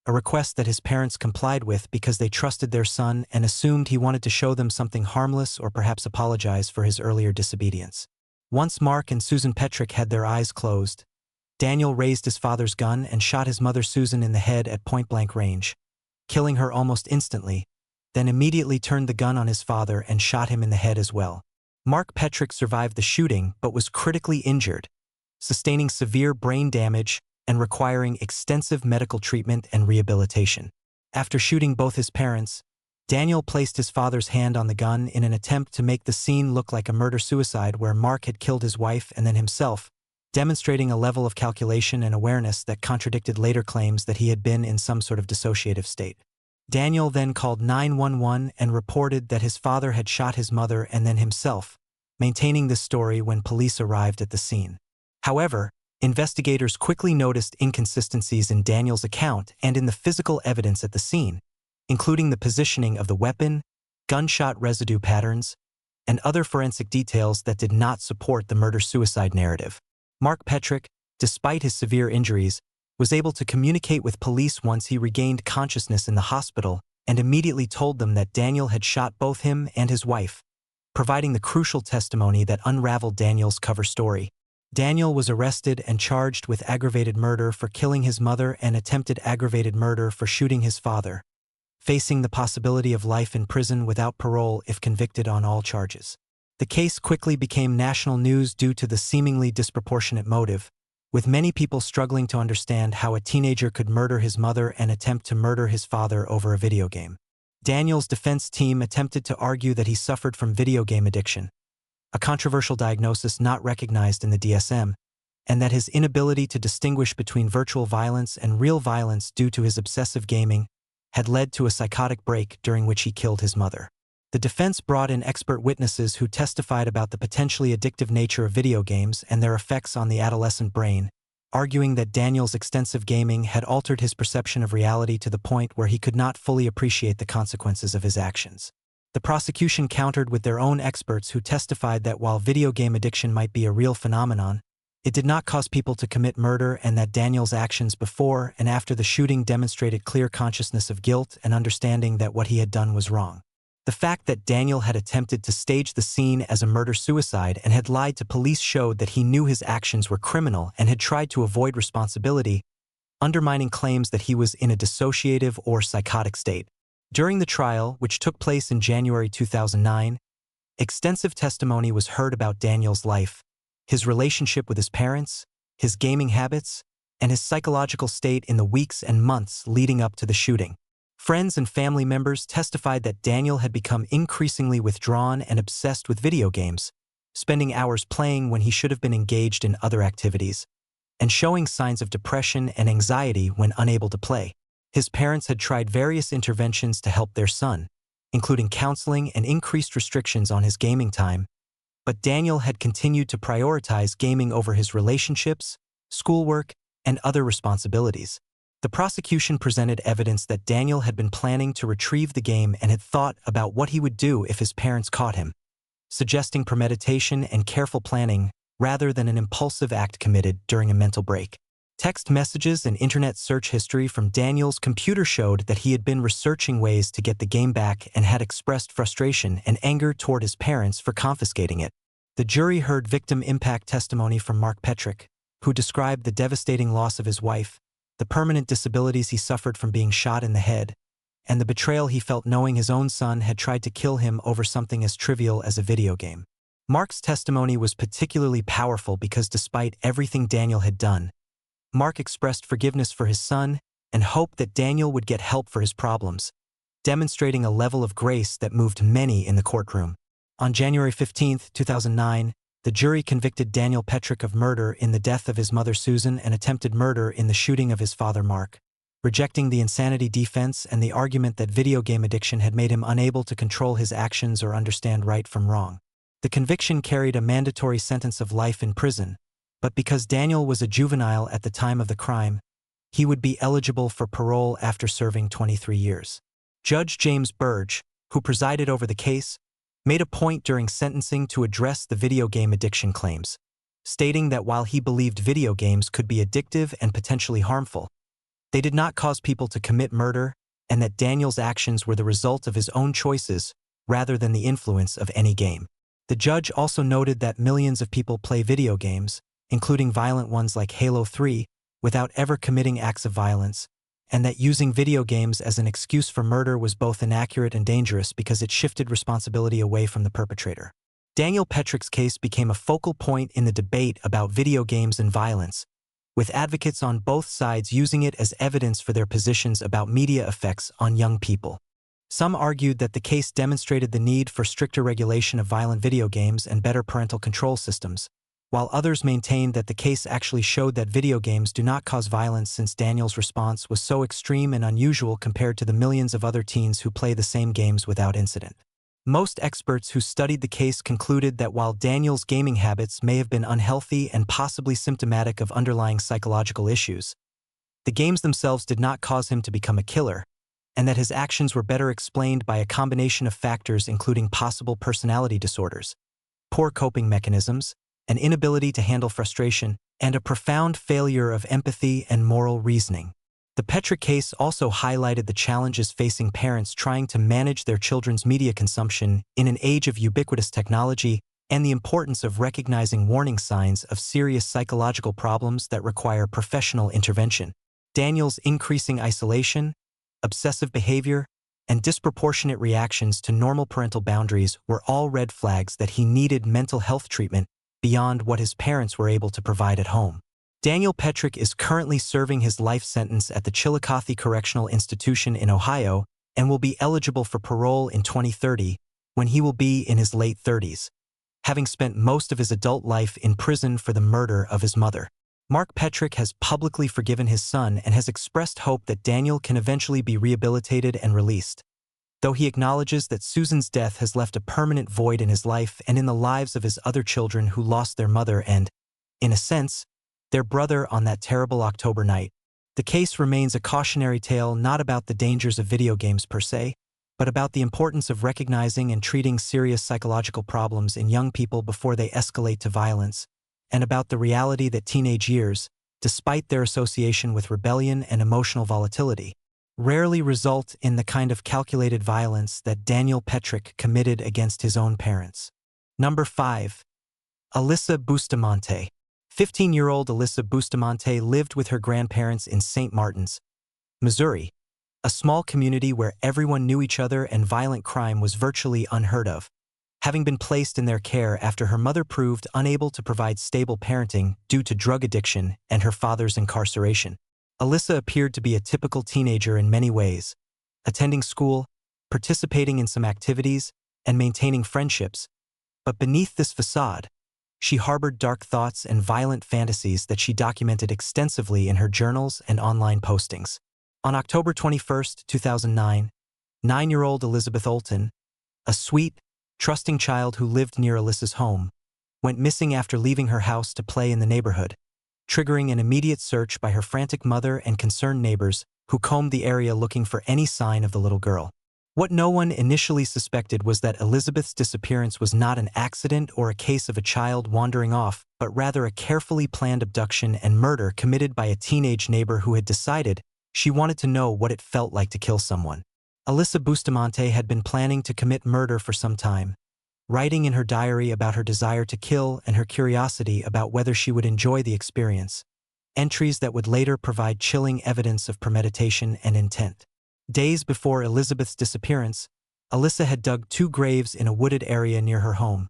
a request that his parents complied with because they trusted their son and assumed he wanted to show them something harmless or perhaps apologize for his earlier disobedience. Once Mark and Susan Petrick had their eyes closed, Daniel raised his father's gun and shot his mother Susan in the head at point-blank range, killing her almost instantly, then immediately turned the gun on his father and shot him in the head as well. Mark Petrick survived the shooting but was critically injured, sustaining severe brain damage and requiring extensive medical treatment and rehabilitation. After shooting both his parents, Daniel placed his father's hand on the gun in an attempt to make the scene look like a murder-suicide where Mark had killed his wife and then himself, demonstrating a level of calculation and awareness that contradicted later claims that he had been in some sort of dissociative state. Daniel then called 911 and reported that his father had shot his mother and then himself, maintaining this story when police arrived at the scene. However, investigators quickly noticed inconsistencies in Daniel's account and in the physical evidence at the scene, including the positioning of the weapon, gunshot residue patterns, and other forensic details that did not support the murder-suicide narrative. Mark Petrick, despite his severe injuries, was able to communicate with police once he regained consciousness in the hospital and immediately told them that Daniel had shot both him and his wife, providing the crucial testimony that unraveled Daniel's cover story. Daniel was arrested and charged with aggravated murder for killing his mother and attempted aggravated murder for shooting his father, facing the possibility of life in prison without parole if convicted on all charges. The case quickly became national news due to the seemingly disproportionate motive, with many people struggling to understand how a teenager could murder his mother and attempt to murder his father over a video game. Daniel's defense team attempted to argue that he suffered from video game addiction, a controversial diagnosis not recognized in the DSM, and that his inability to distinguish between virtual violence and real violence due to his obsessive gaming had led to a psychotic break during which he killed his mother. The defense brought in expert witnesses who testified about the potentially addictive nature of video games and their effects on the adolescent brain, arguing that Daniel's extensive gaming had altered his perception of reality to the point where he could not fully appreciate the consequences of his actions. The prosecution countered with their own experts who testified that while video game addiction might be a real phenomenon, it did not cause people to commit murder, and that Daniel's actions before and after the shooting demonstrated clear consciousness of guilt and understanding that what he had done was wrong. The fact that Daniel had attempted to stage the scene as a murder-suicide and had lied to police showed that he knew his actions were criminal and had tried to avoid responsibility, undermining claims that he was in a dissociative or psychotic state. During the trial, which took place in January 2009, extensive testimony was heard about Daniel's life, his relationship with his parents, his gaming habits, and his psychological state in the weeks and months leading up to the shooting. Friends and family members testified that Daniel had become increasingly withdrawn and obsessed with video games, spending hours playing when he should have been engaged in other activities, and showing signs of depression and anxiety when unable to play. His parents had tried various interventions to help their son, including counseling and increased restrictions on his gaming time, but Daniel had continued to prioritize gaming over his relationships, schoolwork, and other responsibilities. The prosecution presented evidence that Daniel had been planning to retrieve the game and had thought about what he would do if his parents caught him, suggesting premeditation and careful planning rather than an impulsive act committed during a mental break. Text messages and internet search history from Daniel's computer showed that he had been researching ways to get the game back and had expressed frustration and anger toward his parents for confiscating it. The jury heard victim impact testimony from Mark Petrick, who described the devastating loss of his wife, the permanent disabilities he suffered from being shot in the head, and the betrayal he felt knowing his own son had tried to kill him over something as trivial as a video game. Mark's testimony was particularly powerful because despite everything Daniel had done, Mark expressed forgiveness for his son and hoped that Daniel would get help for his problems, demonstrating a level of grace that moved many in the courtroom. On January 15, 2009, the jury convicted Daniel Petrick of murder in the death of his mother Susan and attempted murder in the shooting of his father Mark, rejecting the insanity defense and the argument that video game addiction had made him unable to control his actions or understand right from wrong. The conviction carried a mandatory sentence of life in prison, but because Daniel was a juvenile at the time of the crime, he would be eligible for parole after serving 23 years. Judge James Burge, who presided over the case, made a point during sentencing to address the video game addiction claims, stating that while he believed video games could be addictive and potentially harmful, they did not cause people to commit murder, and that Daniel's actions were the result of his own choices rather than the influence of any game. The judge also noted that millions of people play video games, including violent ones like Halo 3, without ever committing acts of violence, and that using video games as an excuse for murder was both inaccurate and dangerous because it shifted responsibility away from the perpetrator. Daniel Petrick's case became a focal point in the debate about video games and violence, with advocates on both sides using it as evidence for their positions about media effects on young people. Some argued that the case demonstrated the need for stricter regulation of violent video games and better parental control systems, while others maintained that the case actually showed that video games do not cause violence since Daniel's response was so extreme and unusual compared to the millions of other teens who play the same games without incident. Most experts who studied the case concluded that while Daniel's gaming habits may have been unhealthy and possibly symptomatic of underlying psychological issues, the games themselves did not cause him to become a killer, and that his actions were better explained by a combination of factors including possible personality disorders, poor coping mechanisms, an inability to handle frustration, and a profound failure of empathy and moral reasoning. The Petrick case also highlighted the challenges facing parents trying to manage their children's media consumption in an age of ubiquitous technology and the importance of recognizing warning signs of serious psychological problems that require professional intervention. Daniel's increasing isolation, obsessive behavior, and disproportionate reactions to normal parental boundaries were all red flags that he needed mental health treatment beyond what his parents were able to provide at home. Daniel Petrick is currently serving his life sentence at the Chillicothe Correctional Institution in Ohio and will be eligible for parole in 2030 when he will be in his late 30s, having spent most of his adult life in prison for the murder of his mother. Mark Petrick has publicly forgiven his son and has expressed hope that Daniel can eventually be rehabilitated and released, though he acknowledges that Susan's death has left a permanent void in his life and in the lives of his other children who lost their mother and, in a sense, their brother on that terrible October night. The case remains a cautionary tale not about the dangers of video games per se, but about the importance of recognizing and treating serious psychological problems in young people before they escalate to violence, and about the reality that teenage years, despite their association with rebellion and emotional volatility, rarely result in the kind of calculated violence that Daniel Petrick committed against his own parents. Number 5. Alyssa Bustamante. 15-year-old Alyssa Bustamante lived with her grandparents in St. Martins, Missouri, a small community where everyone knew each other and violent crime was virtually unheard of, having been placed in their care after her mother proved unable to provide stable parenting due to drug addiction and her father's incarceration. Alyssa appeared to be a typical teenager in many ways, attending school, participating in some activities, and maintaining friendships, but beneath this facade, she harbored dark thoughts and violent fantasies that she documented extensively in her journals and online postings. On October 21, 2009, 9-year-old Elizabeth Olton, a sweet, trusting child who lived near Alyssa's home, went missing after leaving her house to play in the neighborhood, triggering an immediate search by her frantic mother and concerned neighbors who combed the area looking for any sign of the little girl. What no one initially suspected was that Elizabeth's disappearance was not an accident or a case of a child wandering off, but rather a carefully planned abduction and murder committed by a teenage neighbor who had decided she wanted to know what it felt like to kill someone. Alyssa Bustamante had been planning to commit murder for some time, writing in her diary about her desire to kill and her curiosity about whether she would enjoy the experience, entries that would later provide chilling evidence of premeditation and intent. Days before Elizabeth's disappearance, Alyssa had dug 2 graves in a wooded area near her home,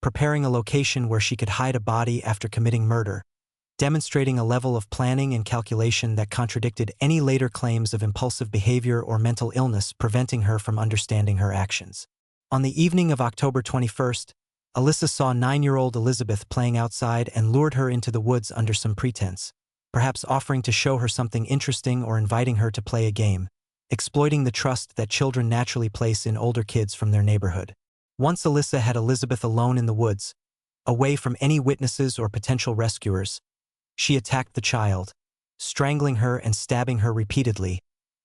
preparing a location where she could hide a body after committing murder, demonstrating a level of planning and calculation that contradicted any later claims of impulsive behavior or mental illness preventing her from understanding her actions. On the evening of October 21st, Alyssa saw 9-year-old Elizabeth playing outside and lured her into the woods under some pretense, perhaps offering to show her something interesting or inviting her to play a game, exploiting the trust that children naturally place in older kids from their neighborhood. Once Alyssa had Elizabeth alone in the woods, away from any witnesses or potential rescuers, she attacked the child, strangling her and stabbing her repeatedly,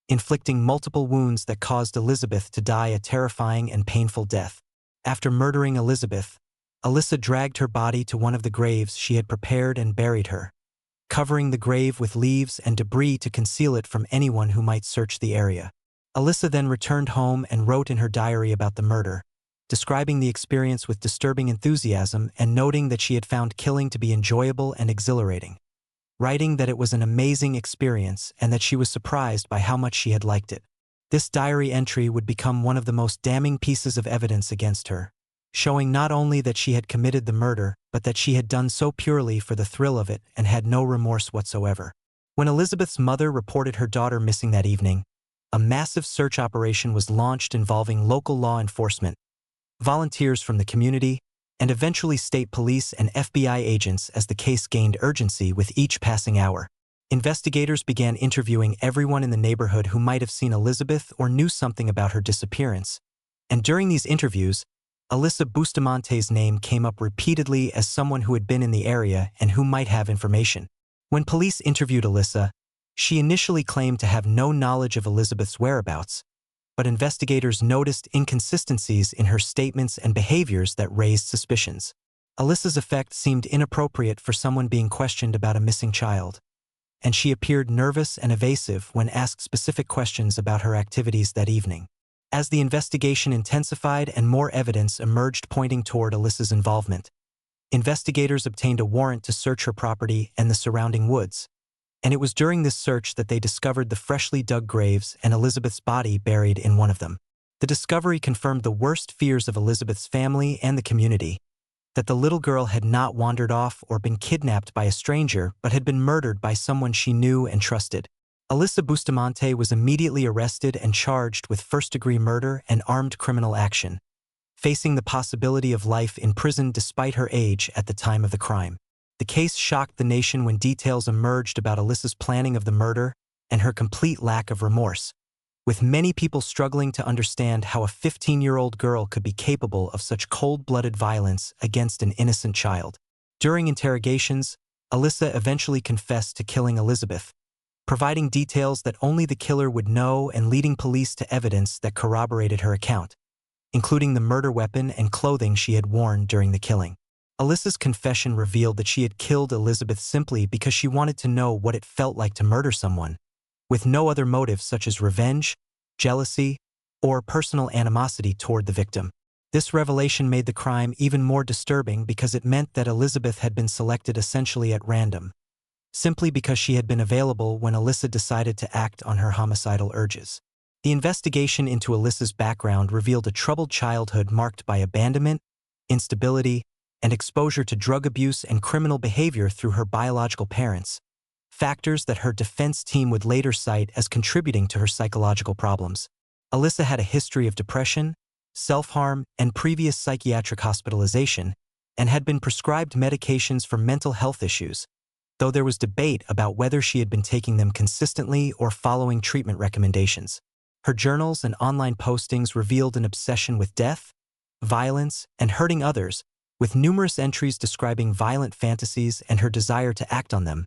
inflicting multiple wounds that caused Elizabeth to die a terrifying and painful death. After murdering Elizabeth, Alyssa dragged her body to one of the graves she had prepared and buried her, covering the grave with leaves and debris to conceal it from anyone who might search the area. Alyssa then returned home and wrote in her diary about the murder, describing the experience with disturbing enthusiasm and noting that she had found killing to be enjoyable and exhilarating, writing that it was an amazing experience and that she was surprised by how much she had liked it. This diary entry would become one of the most damning pieces of evidence against her, showing not only that she had committed the murder, but that she had done so purely for the thrill of it and had no remorse whatsoever. When Elizabeth's mother reported her daughter missing that evening, a massive search operation was launched involving local law enforcement, volunteers from the community, and eventually state police and FBI agents as the case gained urgency with each passing hour. Investigators began interviewing everyone in the neighborhood who might have seen Elizabeth or knew something about her disappearance, and during these interviews, Alyssa Bustamante's name came up repeatedly as someone who had been in the area and who might have information. When police interviewed Alyssa, she initially claimed to have no knowledge of Elizabeth's whereabouts, but investigators noticed inconsistencies in her statements and behaviors that raised suspicions. Alyssa's effect seemed inappropriate for someone being questioned about a missing child, and she appeared nervous and evasive when asked specific questions about her activities that evening. As the investigation intensified and more evidence emerged pointing toward Alyssa's involvement, investigators obtained a warrant to search her property and the surrounding woods, and it was during this search that they discovered the freshly dug graves and Elizabeth's body buried in one of them. The discovery confirmed the worst fears of Elizabeth's family and the community, that the little girl had not wandered off or been kidnapped by a stranger but had been murdered by someone she knew and trusted. Alyssa Bustamante was immediately arrested and charged with first-degree murder and armed criminal action, facing the possibility of life in prison despite her age at the time of the crime. The case shocked the nation when details emerged about Alyssa's planning of the murder and her complete lack of remorse, with many people struggling to understand how a 15-year-old girl could be capable of such cold-blooded violence against an innocent child. During interrogations, Alyssa eventually confessed to killing Elizabeth, providing details that only the killer would know and leading police to evidence that corroborated her account, including the murder weapon and clothing she had worn during the killing. Alyssa's confession revealed that she had killed Elizabeth simply because she wanted to know what it felt like to murder someone, with no other motives such as revenge, jealousy, or personal animosity toward the victim. This revelation made the crime even more disturbing because it meant that Elizabeth had been selected essentially at random, simply because she had been available when Alyssa decided to act on her homicidal urges. The investigation into Alyssa's background revealed a troubled childhood marked by abandonment, instability, and exposure to drug abuse and criminal behavior through her biological parents, factors that her defense team would later cite as contributing to her psychological problems. Alyssa had a history of depression, self-harm, and previous psychiatric hospitalization, and had been prescribed medications for mental health issues, though there was debate about whether she had been taking them consistently or following treatment recommendations. Her journals and online postings revealed an obsession with death, violence, and hurting others, with numerous entries describing violent fantasies and her desire to act on them,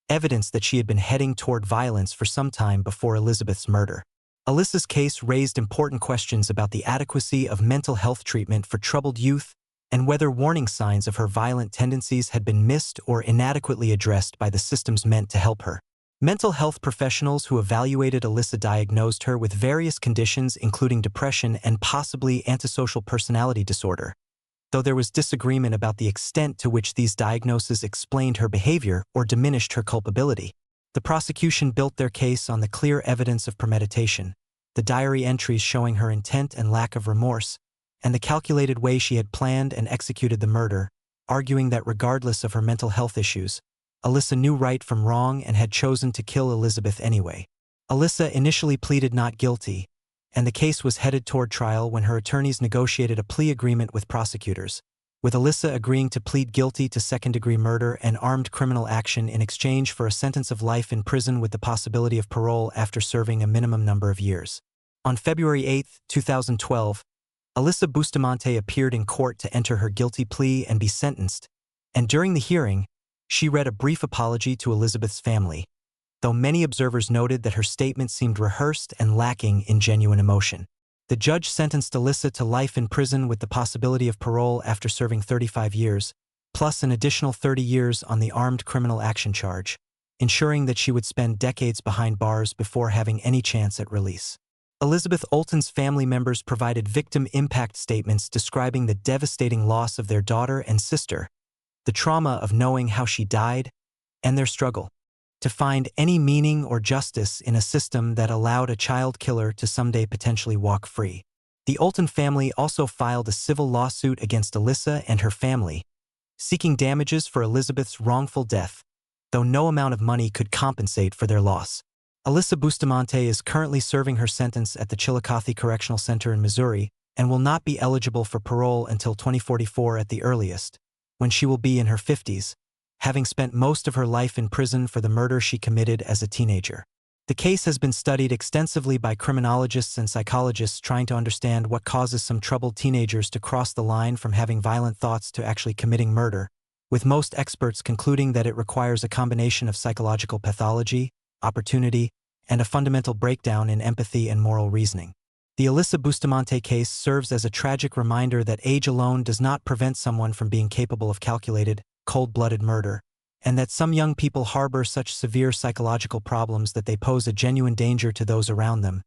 evidence that she had been heading toward violence for some time before Elizabeth's murder. Alyssa's case raised important questions about the adequacy of mental health treatment for troubled youth and whether warning signs of her violent tendencies had been missed or inadequately addressed by the systems meant to help her. Mental health professionals who evaluated Alyssa diagnosed her with various conditions including depression and possibly antisocial personality disorder, though there was disagreement about the extent to which these diagnoses explained her behavior or diminished her culpability. The prosecution built their case on the clear evidence of premeditation, the diary entries showing her intent and lack of remorse, and the calculated way she had planned and executed the murder, arguing that regardless of her mental health issues, Alyssa knew right from wrong and had chosen to kill Elizabeth anyway. Alyssa initially pleaded not guilty, and the case was headed toward trial when her attorneys negotiated a plea agreement with prosecutors, with Alyssa agreeing to plead guilty to second-degree murder and armed criminal action in exchange for a sentence of life in prison with the possibility of parole after serving a minimum number of years. On February 8, 2012, Alyssa Bustamante appeared in court to enter her guilty plea and be sentenced, and during the hearing, she read a brief apology to Elizabeth's family, though many observers noted that her statement seemed rehearsed and lacking in genuine emotion. The judge sentenced Alyssa to life in prison with the possibility of parole after serving 35 years, plus an additional 30 years on the armed criminal action charge, ensuring that she would spend decades behind bars before having any chance at release. Elizabeth Olten's family members provided victim impact statements describing the devastating loss of their daughter and sister, the trauma of knowing how she died, and their struggle to find any meaning or justice in a system that allowed a child killer to someday potentially walk free. The Olten family also filed a civil lawsuit against Alyssa and her family, seeking damages for Elizabeth's wrongful death, though no amount of money could compensate for their loss. Alyssa Bustamante is currently serving her sentence at the Chillicothe Correctional Center in Missouri and will not be eligible for parole until 2044 at the earliest, when she will be in her 50s, having spent most of her life in prison for the murder she committed as a teenager. The case has been studied extensively by criminologists and psychologists trying to understand what causes some troubled teenagers to cross the line from having violent thoughts to actually committing murder, with most experts concluding that it requires a combination of psychological pathology, opportunity, and a fundamental breakdown in empathy and moral reasoning. The Alyssa Bustamante case serves as a tragic reminder that age alone does not prevent someone from being capable of calculated, cold-blooded murder, and that some young people harbor such severe psychological problems that they pose a genuine danger to those around them,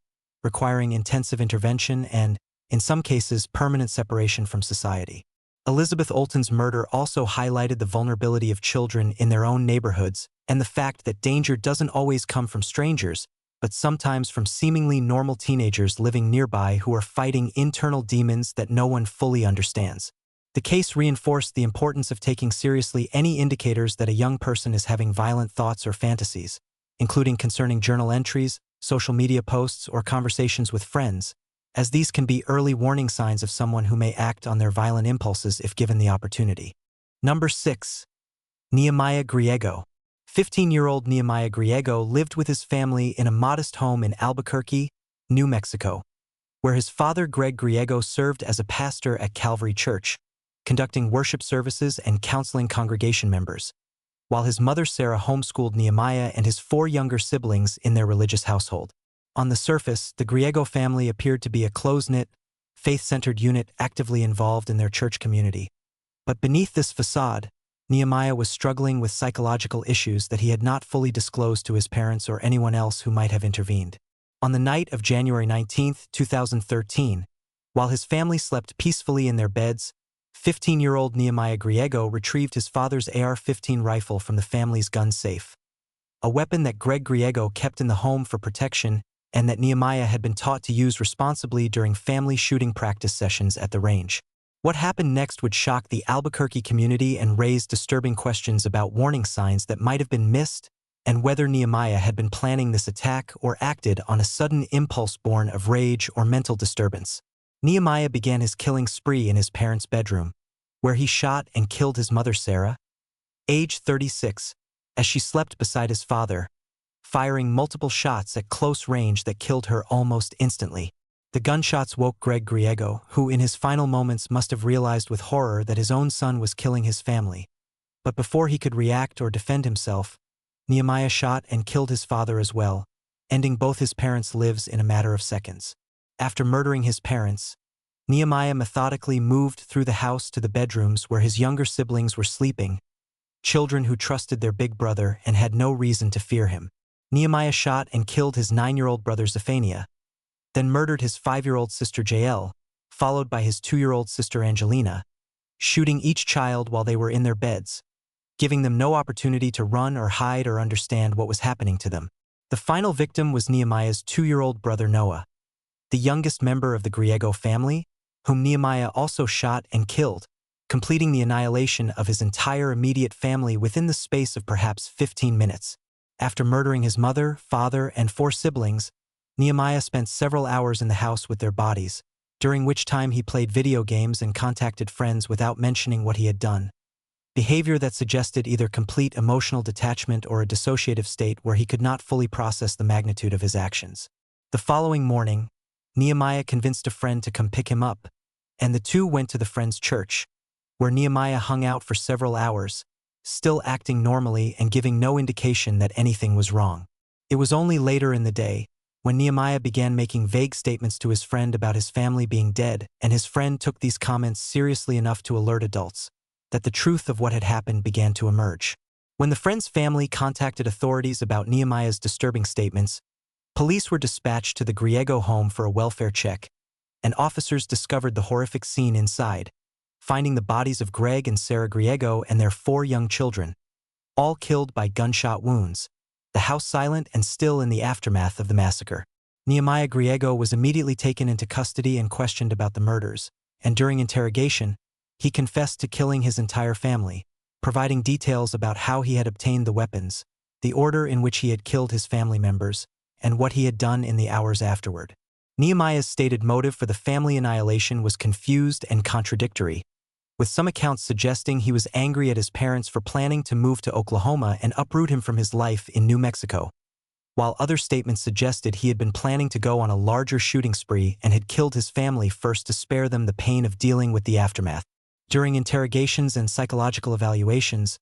requiring intensive intervention and, in some cases, permanent separation from society. Elizabeth Olten's murder also highlighted the vulnerability of children in their own neighborhoods and the fact that danger doesn't always come from strangers, but sometimes from seemingly normal teenagers living nearby who are fighting internal demons that no one fully understands. The case reinforced the importance of taking seriously any indicators that a young person is having violent thoughts or fantasies, including concerning journal entries, social media posts, or conversations with friends, as these can be early warning signs of someone who may act on their violent impulses if given the opportunity. Number 6. Nehemiah Griego. 15-year-old Nehemiah Griego lived with his family in a modest home in Albuquerque, New Mexico, where his father Greg Griego served as a pastor at Calvary Church, conducting worship services and counseling congregation members, while his mother Sarah homeschooled Nehemiah and his 4 younger siblings in their religious household. On the surface, the Griego family appeared to be a close-knit, faith-centered unit actively involved in their church community. But beneath this facade, Nehemiah was struggling with psychological issues that he had not fully disclosed to his parents or anyone else who might have intervened. On the night of January 19, 2013, while his family slept peacefully in their beds, 15-year-old Nehemiah Griego retrieved his father's AR-15 rifle from the family's gun safe, a weapon that Greg Griego kept in the home for protection and that Nehemiah had been taught to use responsibly during family shooting practice sessions at the range. What happened next would shock the Albuquerque community and raise disturbing questions about warning signs that might have been missed and whether Nehemiah had been planning this attack or acted on a sudden impulse born of rage or mental disturbance. Nehemiah began his killing spree in his parents' bedroom, where he shot and killed his mother Sarah, age 36, as she slept beside his father, firing multiple shots at close range that killed her almost instantly. The gunshots woke Greg Griego, who in his final moments must have realized with horror that his own son was killing his family. But before he could react or defend himself, Nehemiah shot and killed his father as well, ending both his parents' lives in a matter of seconds. After murdering his parents, Nehemiah methodically moved through the house to the bedrooms where his younger siblings were sleeping, children who trusted their big brother and had no reason to fear him. Nehemiah shot and killed his 9-year-old brother Zephaniah, then murdered his 5-year-old sister Jael, followed by his 2-year-old sister Angelina, shooting each child while they were in their beds, giving them no opportunity to run or hide or understand what was happening to them. The final victim was Nehemiah's 2-year-old brother Noah, the youngest member of the Griego family, whom Nehemiah also shot and killed, completing the annihilation of his entire immediate family within the space of perhaps 15 minutes. After murdering his mother, father, and 4 siblings, Nehemiah spent several hours in the house with their bodies, during which time he played video games and contacted friends without mentioning what he had done. Behavior that suggested either complete emotional detachment or a dissociative state where he could not fully process the magnitude of his actions. The following morning, Nehemiah convinced a friend to come pick him up, and the two went to the friend's church, where Nehemiah hung out for several hours, still acting normally and giving no indication that anything was wrong. It was only later in the day, when Nehemiah began making vague statements to his friend about his family being dead, and his friend took these comments seriously enough to alert adults, that the truth of what had happened began to emerge. When the friend's family contacted authorities about Nehemiah's disturbing statements, police were dispatched to the Griego home for a welfare check, and officers discovered the horrific scene inside, finding the bodies of Greg and Sarah Griego and their 4 young children, all killed by gunshot wounds, the house silent and still in the aftermath of the massacre. Nehemiah Griego was immediately taken into custody and questioned about the murders, and during interrogation, he confessed to killing his entire family, providing details about how he had obtained the weapons, the order in which he had killed his family members, and what he had done in the hours afterward. Nehemiah's stated motive for the family annihilation was confused and contradictory, with some accounts suggesting he was angry at his parents for planning to move to Oklahoma and uproot him from his life in New Mexico, while other statements suggested he had been planning to go on a larger shooting spree and had killed his family first to spare them the pain of dealing with the aftermath. During interrogations and psychological evaluations,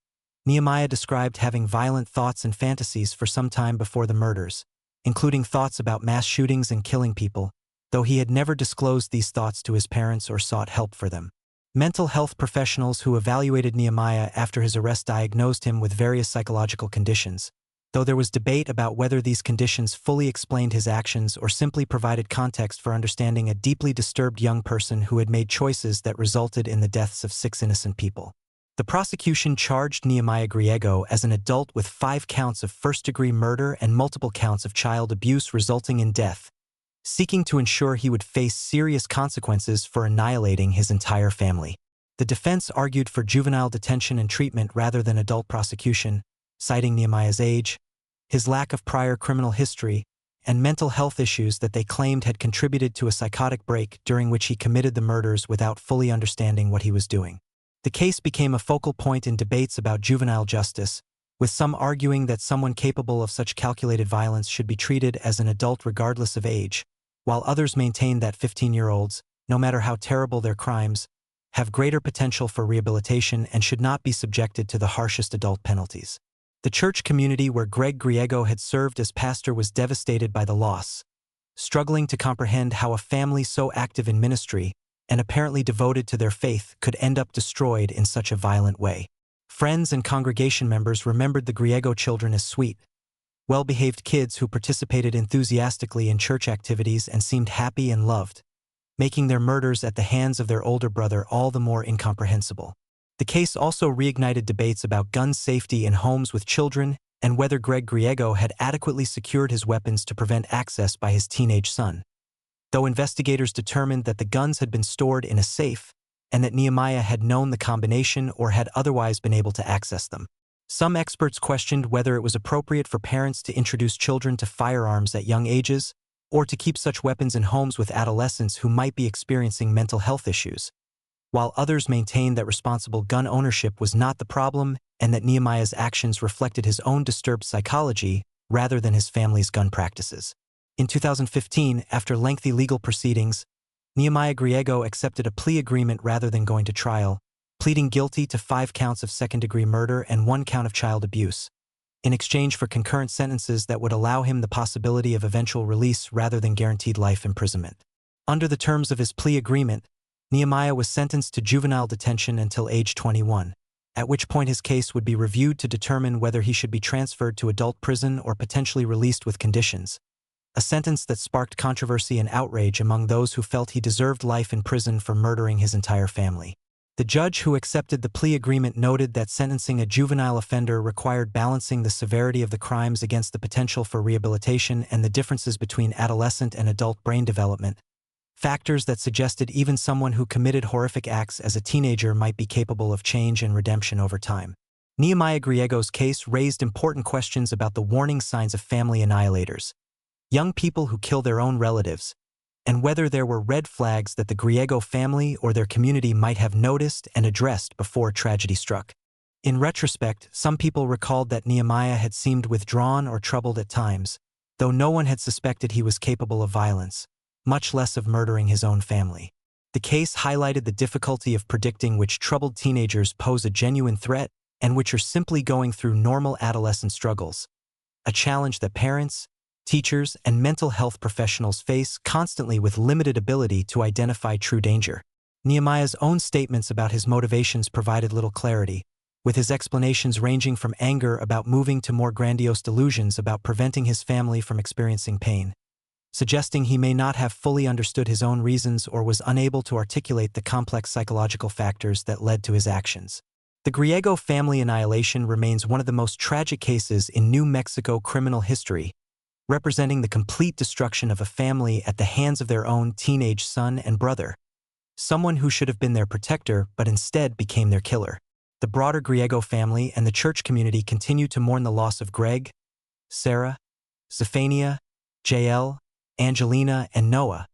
Nehemiah described having violent thoughts and fantasies for some time before the murders, including thoughts about mass shootings and killing people, though he had never disclosed these thoughts to his parents or sought help for them. Mental health professionals who evaluated Nehemiah after his arrest diagnosed him with various psychological conditions, though there was debate about whether these conditions fully explained his actions or simply provided context for understanding a deeply disturbed young person who had made choices that resulted in the deaths of 6 innocent people. The prosecution charged Nehemiah Griego as an adult with 5 counts of first-degree murder and multiple counts of child abuse resulting in death, seeking to ensure he would face serious consequences for annihilating his entire family. The defense argued for juvenile detention and treatment rather than adult prosecution, citing Nehemiah's age, his lack of prior criminal history, and mental health issues that they claimed had contributed to a psychotic break during which he committed the murders without fully understanding what he was doing. The case became a focal point in debates about juvenile justice, with some arguing that someone capable of such calculated violence should be treated as an adult regardless of age, while others maintained that 15-year-olds, no matter how terrible their crimes, have greater potential for rehabilitation and should not be subjected to the harshest adult penalties. The church community where Greg Griego had served as pastor was devastated by the loss, struggling to comprehend how a family so active in ministry and apparently devoted to their faith could end up destroyed in such a violent way. Friends and congregation members remembered the Griego children as sweet, well-behaved kids who participated enthusiastically in church activities and seemed happy and loved, making their murders at the hands of their older brother all the more incomprehensible. The case also reignited debates about gun safety in homes with children and whether Greg Griego had adequately secured his weapons to prevent access by his teenage son. Though investigators determined that the guns had been stored in a safe and that Nehemiah had known the combination or had otherwise been able to access them. Some experts questioned whether it was appropriate for parents to introduce children to firearms at young ages or to keep such weapons in homes with adolescents who might be experiencing mental health issues, while others maintained that responsible gun ownership was not the problem and that Nehemiah's actions reflected his own disturbed psychology rather than his family's gun practices. In 2015, after lengthy legal proceedings, Nehemiah Griego accepted a plea agreement rather than going to trial, pleading guilty to 5 counts of second-degree murder and 1 count of child abuse, in exchange for concurrent sentences that would allow him the possibility of eventual release rather than guaranteed life imprisonment. Under the terms of his plea agreement, Nehemiah was sentenced to juvenile detention until age 21, at which point his case would be reviewed to determine whether he should be transferred to adult prison or potentially released with conditions, a sentence that sparked controversy and outrage among those who felt he deserved life in prison for murdering his entire family. The judge who accepted the plea agreement noted that sentencing a juvenile offender required balancing the severity of the crimes against the potential for rehabilitation and the differences between adolescent and adult brain development, factors that suggested even someone who committed horrific acts as a teenager might be capable of change and redemption over time. Nehemiah Griego's case raised important questions about the warning signs of family annihilators, young people who kill their own relatives, and whether there were red flags that the Griego family or their community might have noticed and addressed before tragedy struck. In retrospect, some people recalled that Nehemiah had seemed withdrawn or troubled at times, though no one had suspected he was capable of violence, much less of murdering his own family. The case highlighted the difficulty of predicting which troubled teenagers pose a genuine threat and which are simply going through normal adolescent struggles, a challenge that parents, teachers, and mental health professionals face constantly with limited ability to identify true danger. Nehemiah's own statements about his motivations provided little clarity, with his explanations ranging from anger about moving to more grandiose delusions about preventing his family from experiencing pain, suggesting he may not have fully understood his own reasons or was unable to articulate the complex psychological factors that led to his actions. The Griego family annihilation remains one of the most tragic cases in New Mexico criminal history, representing the complete destruction of a family at the hands of their own teenage son and brother, someone who should have been their protector but instead became their killer. The broader Griego family and the church community continue to mourn the loss of Greg, Sarah, Zephania, Jael, Angelina, and Noah,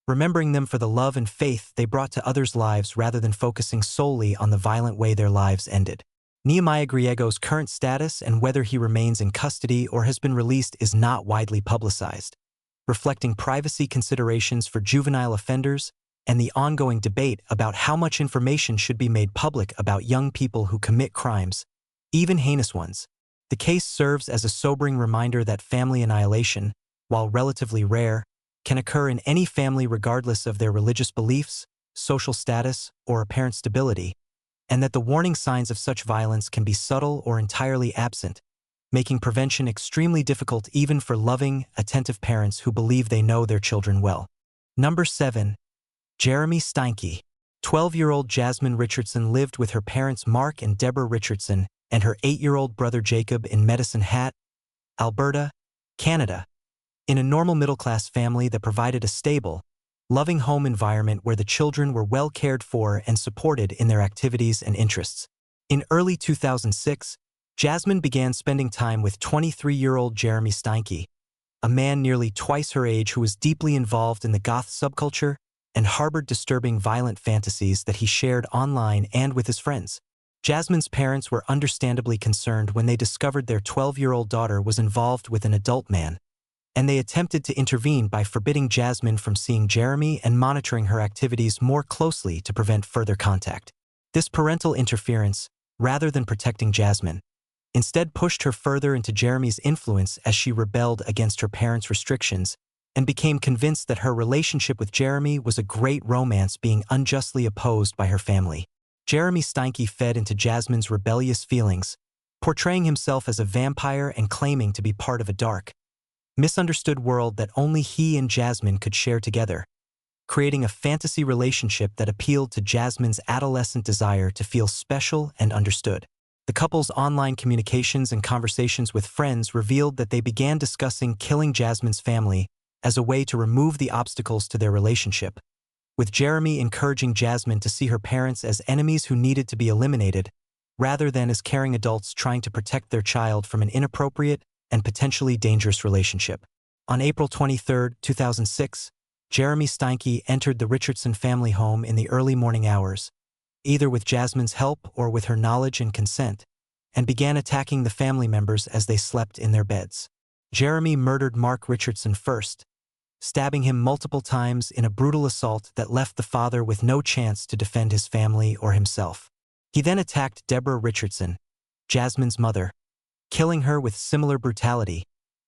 remembering them for the love and faith they brought to others' lives rather than focusing solely on the violent way their lives ended. Nehemiah Griego's current status and whether he remains in custody or has been released is not widely publicized, reflecting privacy considerations for juvenile offenders and the ongoing debate about how much information should be made public about young people who commit crimes, even heinous ones. The case serves as a sobering reminder that family annihilation, while relatively rare, can occur in any family regardless of their religious beliefs, social status, or apparent stability, and that the warning signs of such violence can be subtle or entirely absent, making prevention extremely difficult even for loving, attentive parents who believe they know their children well. Number 7. Jeremy Steinke. 12-year-old Jasmine Richardson lived with her parents Mark and Deborah Richardson and her 8-year-old brother Jacob in Medicine Hat, Alberta, Canada, in a normal middle-class family that provided a stable, loving home environment where the children were well cared for and supported in their activities and interests. In early 2006, Jasmine began spending time with 23-year-old Jeremy Steinke, a man nearly twice her age who was deeply involved in the goth subculture and harbored disturbing violent fantasies that he shared online and with his friends. Jasmine's parents were understandably concerned when they discovered their 12-year-old daughter was involved with an adult man, and they attempted to intervene by forbidding Jasmine from seeing Jeremy and monitoring her activities more closely to prevent further contact. This parental interference, rather than protecting Jasmine, instead pushed her further into Jeremy's influence as she rebelled against her parents' restrictions and became convinced that her relationship with Jeremy was a great romance being unjustly opposed by her family. Jeremy Steinke fed into Jasmine's rebellious feelings, portraying himself as a vampire and claiming to be part of a dark, misunderstood world that only he and Jasmine could share together, creating a fantasy relationship that appealed to Jasmine's adolescent desire to feel special and understood. The couple's online communications and conversations with friends revealed that they began discussing killing Jasmine's family as a way to remove the obstacles to their relationship, with Jeremy encouraging Jasmine to see her parents as enemies who needed to be eliminated, rather than as caring adults trying to protect their child from an inappropriate and potentially dangerous relationship. On April 23, 2006, Jeremy Steinke entered the Richardson family home in the early morning hours, either with Jasmine's help or with her knowledge and consent, and began attacking the family members as they slept in their beds. Jeremy murdered Mark Richardson first, stabbing him multiple times in a brutal assault that left the father with no chance to defend his family or himself. He then attacked Deborah Richardson, Jasmine's mother, killing her with similar brutality,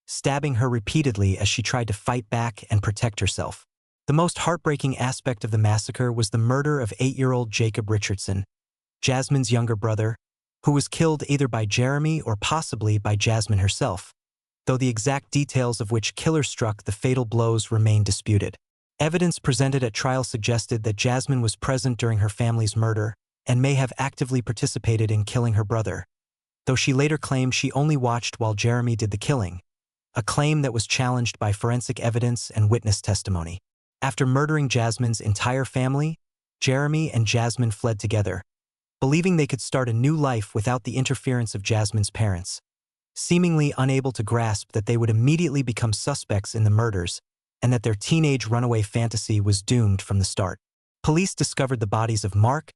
stabbing her repeatedly as she tried to fight back and protect herself. The most heartbreaking aspect of the massacre was the murder of 8-year-old Jacob Richardson, Jasmine's younger brother, who was killed either by Jeremy or possibly by Jasmine herself, though the exact details of which killer struck the fatal blows remain disputed. Evidence presented at trial suggested that Jasmine was present during her family's murder and may have actively participated in killing her brother, though she later claimed she only watched while Jeremy did the killing, a claim that was challenged by forensic evidence and witness testimony. After murdering Jasmine's entire family, Jeremy and Jasmine fled together, believing they could start a new life without the interference of Jasmine's parents, seemingly unable to grasp that they would immediately become suspects in the murders and that their teenage runaway fantasy was doomed from the start. Police discovered the bodies of Mark,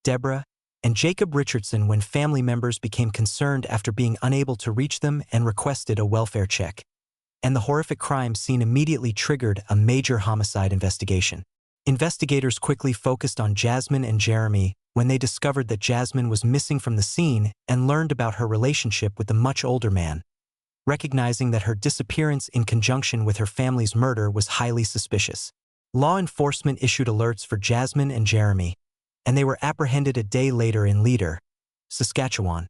Deborah, and Jacob Richardson when family members became concerned after being unable to reach them and requested a welfare check, and the horrific crime scene immediately triggered a major homicide investigation. Investigators quickly focused on Jasmine and Jeremy when they discovered that Jasmine was missing from the scene and learned about her relationship with the much older man, recognizing that her disappearance in conjunction with her family's murder was highly suspicious. Law enforcement issued alerts for Jasmine and Jeremy, and they were apprehended a day later in Leader, Saskatchewan,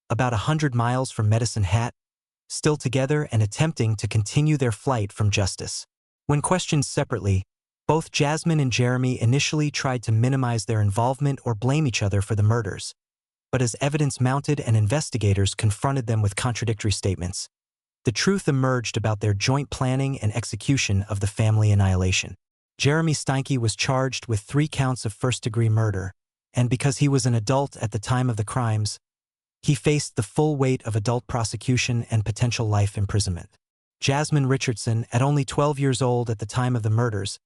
about 100 miles from Medicine Hat, still together and attempting to continue their flight from justice. When questioned separately, both Jasmine and Jeremy initially tried to minimize their involvement or blame each other for the murders, but as evidence mounted and investigators confronted them with contradictory statements, the truth emerged about their joint planning and execution of the family annihilation. Jeremy Steinke was charged with 3 counts of first-degree murder, and because he was an adult at the time of the crimes, he faced the full weight of adult prosecution and potential life imprisonment. Jasmine Richardson, at only 12 years old at the time of the murders,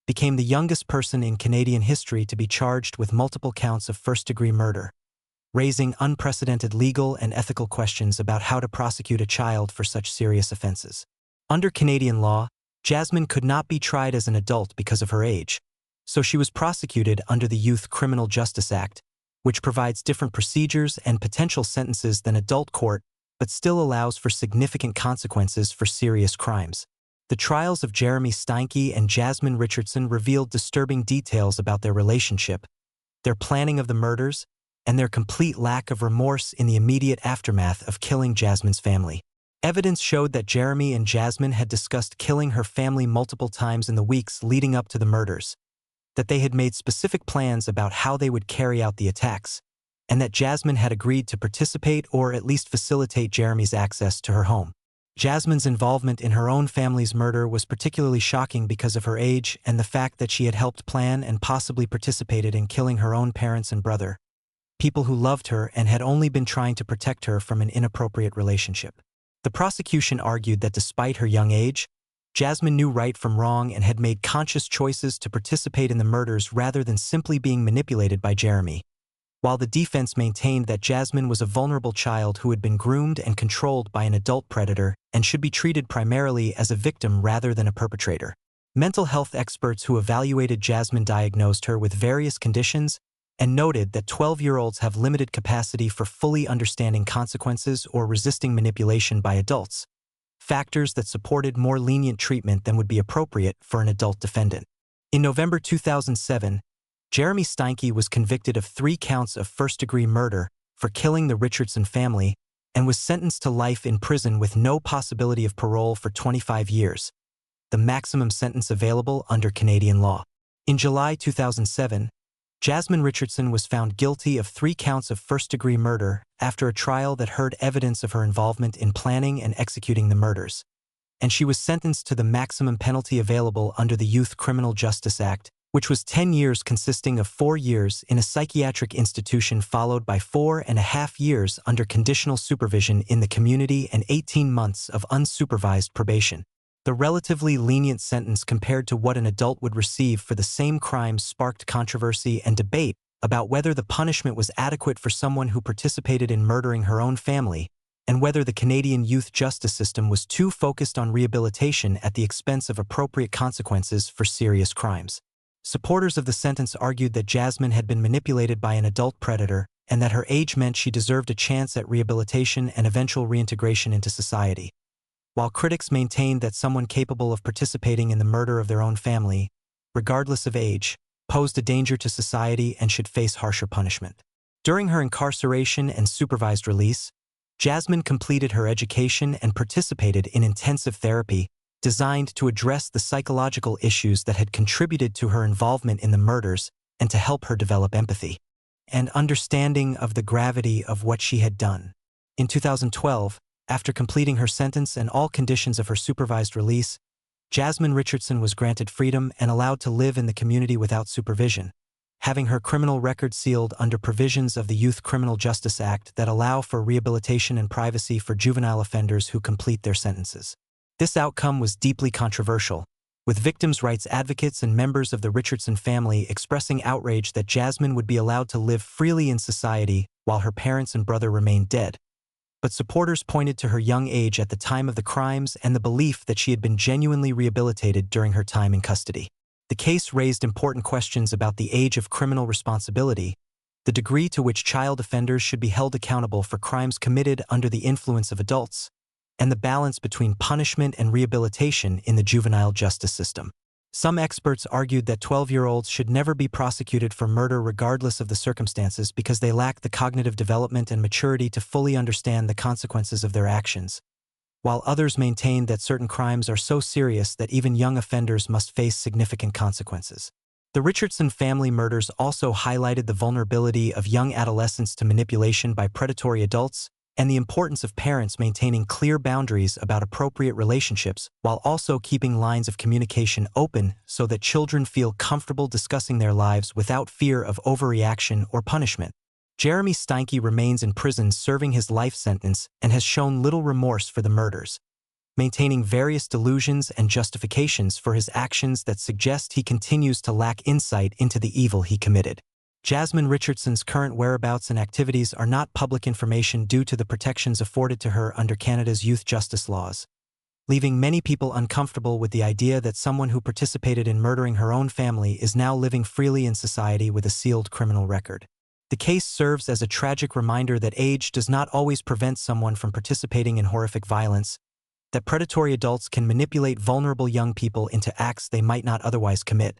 became the youngest person in Canadian history to be charged with multiple counts of first-degree murder, raising unprecedented legal and ethical questions about how to prosecute a child for such serious offenses. Under Canadian law, Jasmine could not be tried as an adult because of her age, so she was prosecuted under the Youth Criminal Justice Act, which provides different procedures and potential sentences than adult court but still allows for significant consequences for serious crimes. The trials of Jeremy Steinke and Jasmine Richardson revealed disturbing details about their relationship, their planning of the murders, and their complete lack of remorse in the immediate aftermath of killing Jasmine's family. Evidence showed that Jeremy and Jasmine had discussed killing her family multiple times in the weeks leading up to the murders, that they had made specific plans about how they would carry out the attacks, and that Jasmine had agreed to participate or at least facilitate Jeremy's access to her home. Jasmine's involvement in her own family's murder was particularly shocking because of her age and the fact that she had helped plan and possibly participated in killing her own parents and brother, people who loved her and had only been trying to protect her from an inappropriate relationship. The prosecution argued that despite her young age, Jasmine knew right from wrong and had made conscious choices to participate in the murders rather than simply being manipulated by Jeremy, while the defense maintained that Jasmine was a vulnerable child who had been groomed and controlled by an adult predator and should be treated primarily as a victim rather than a perpetrator. Mental health experts who evaluated Jasmine diagnosed her with various conditions and noted that 12-year-olds have limited capacity for fully understanding consequences or resisting manipulation by adults, factors that supported more lenient treatment than would be appropriate for an adult defendant. In November 2007, Jeremy Steinke was convicted of 3 counts of first-degree murder for killing the Richardson family and was sentenced to life in prison with no possibility of parole for 25 years, the maximum sentence available under Canadian law. In July 2007, Jasmine Richardson was found guilty of 3 counts of first-degree murder after a trial that heard evidence of her involvement in planning and executing the murders, and she was sentenced to the maximum penalty available under the Youth Criminal Justice Act, which was 10 years consisting of 4 years in a psychiatric institution followed by 4.5 years under conditional supervision in the community and 18 months of unsupervised probation. The relatively lenient sentence compared to what an adult would receive for the same crimes sparked controversy and debate about whether the punishment was adequate for someone who participated in murdering her own family, and whether the Canadian youth justice system was too focused on rehabilitation at the expense of appropriate consequences for serious crimes. Supporters of the sentence argued that Jasmine had been manipulated by an adult predator and that her age meant she deserved a chance at rehabilitation and eventual reintegration into society, while critics maintained that someone capable of participating in the murder of their own family, regardless of age, posed a danger to society and should face harsher punishment. During her incarceration and supervised release, Jasmine completed her education and participated in intensive therapy designed to address the psychological issues that had contributed to her involvement in the murders and to help her develop empathy and understanding of the gravity of what she had done. In 2012, after completing her sentence and all conditions of her supervised release, Jasmine Richardson was granted freedom and allowed to live in the community without supervision, having her criminal record sealed under provisions of the Youth Criminal Justice Act that allow for rehabilitation and privacy for juvenile offenders who complete their sentences. This outcome was deeply controversial, with victims' rights advocates and members of the Richardson family expressing outrage that Jasmine would be allowed to live freely in society while her parents and brother remained dead. But supporters pointed to her young age at the time of the crimes and the belief that she had been genuinely rehabilitated during her time in custody. The case raised important questions about the age of criminal responsibility, the degree to which child offenders should be held accountable for crimes committed under the influence of adults, and the balance between punishment and rehabilitation in the juvenile justice system. Some experts argued that 12-year-olds should never be prosecuted for murder regardless of the circumstances because they lack the cognitive development and maturity to fully understand the consequences of their actions, while others maintained that certain crimes are so serious that even young offenders must face significant consequences. The Richardson family murders also highlighted the vulnerability of young adolescents to manipulation by predatory adults and the importance of parents maintaining clear boundaries about appropriate relationships while also keeping lines of communication open so that children feel comfortable discussing their lives without fear of overreaction or punishment. Jeremy Steinke remains in prison serving his life sentence and has shown little remorse for the murders, maintaining various delusions and justifications for his actions that suggest he continues to lack insight into the evil he committed. Jasmine Richardson's current whereabouts and activities are not public information due to the protections afforded to her under Canada's youth justice laws, leaving many people uncomfortable with the idea that someone who participated in murdering her own family is now living freely in society with a sealed criminal record. The case serves as a tragic reminder that age does not always prevent someone from participating in horrific violence, that predatory adults can manipulate vulnerable young people into acts they might not otherwise commit,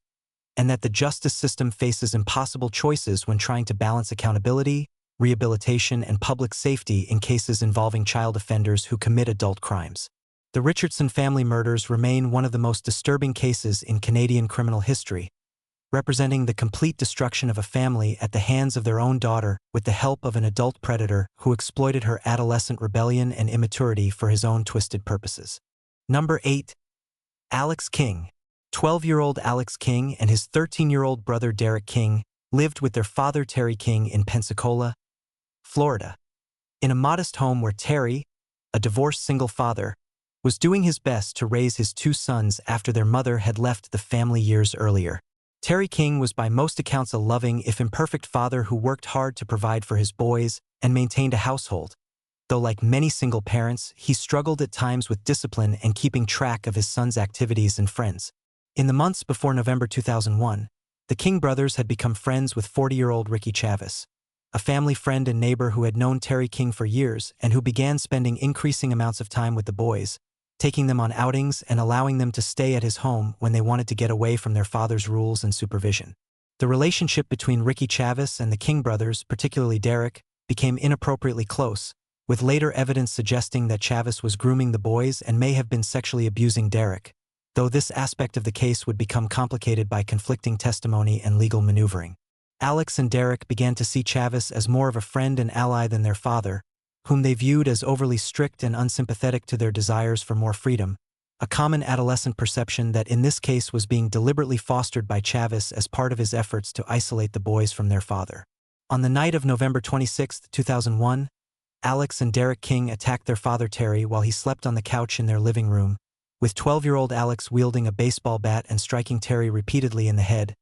and that the justice system faces impossible choices when trying to balance accountability, rehabilitation, and public safety in cases involving child offenders who commit adult crimes. The Richardson family murders remain one of the most disturbing cases in Canadian criminal history, representing the complete destruction of a family at the hands of their own daughter with the help of an adult predator who exploited her adolescent rebellion and immaturity for his own twisted purposes. Number 8. Alex King. 12-year-old Alex King and his 13-year-old brother Derek King lived with their father Terry King in Pensacola, Florida. In a modest home where Terry, a divorced single father, was doing his best to raise his two sons after their mother had left the family years earlier. Terry King was by most accounts a loving, if imperfect father who worked hard to provide for his boys and maintained a household, though like many single parents, he struggled at times with discipline and keeping track of his sons' activities and friends. In the months before November 2001, the King brothers had become friends with 40-year-old Ricky Chavis, a family friend and neighbor who had known Terry King for years and who began spending increasing amounts of time with the boys, taking them on outings and allowing them to stay at his home when they wanted to get away from their father's rules and supervision. The relationship between Ricky Chavis and the King brothers, particularly Derek, became inappropriately close, with later evidence suggesting that Chavis was grooming the boys and may have been sexually abusing Derek, though this aspect of the case would become complicated by conflicting testimony and legal maneuvering. Alex and Derek began to see Chavis as more of a friend and ally than their father, whom they viewed as overly strict and unsympathetic to their desires for more freedom, a common adolescent perception that in this case was being deliberately fostered by Chavis as part of his efforts to isolate the boys from their father. On the night of November 26, 2001, Alex and Derek King attacked their father Terry while he slept on the couch in their living room, with 12-year-old Alex wielding a baseball bat and striking Terry repeatedly in the head,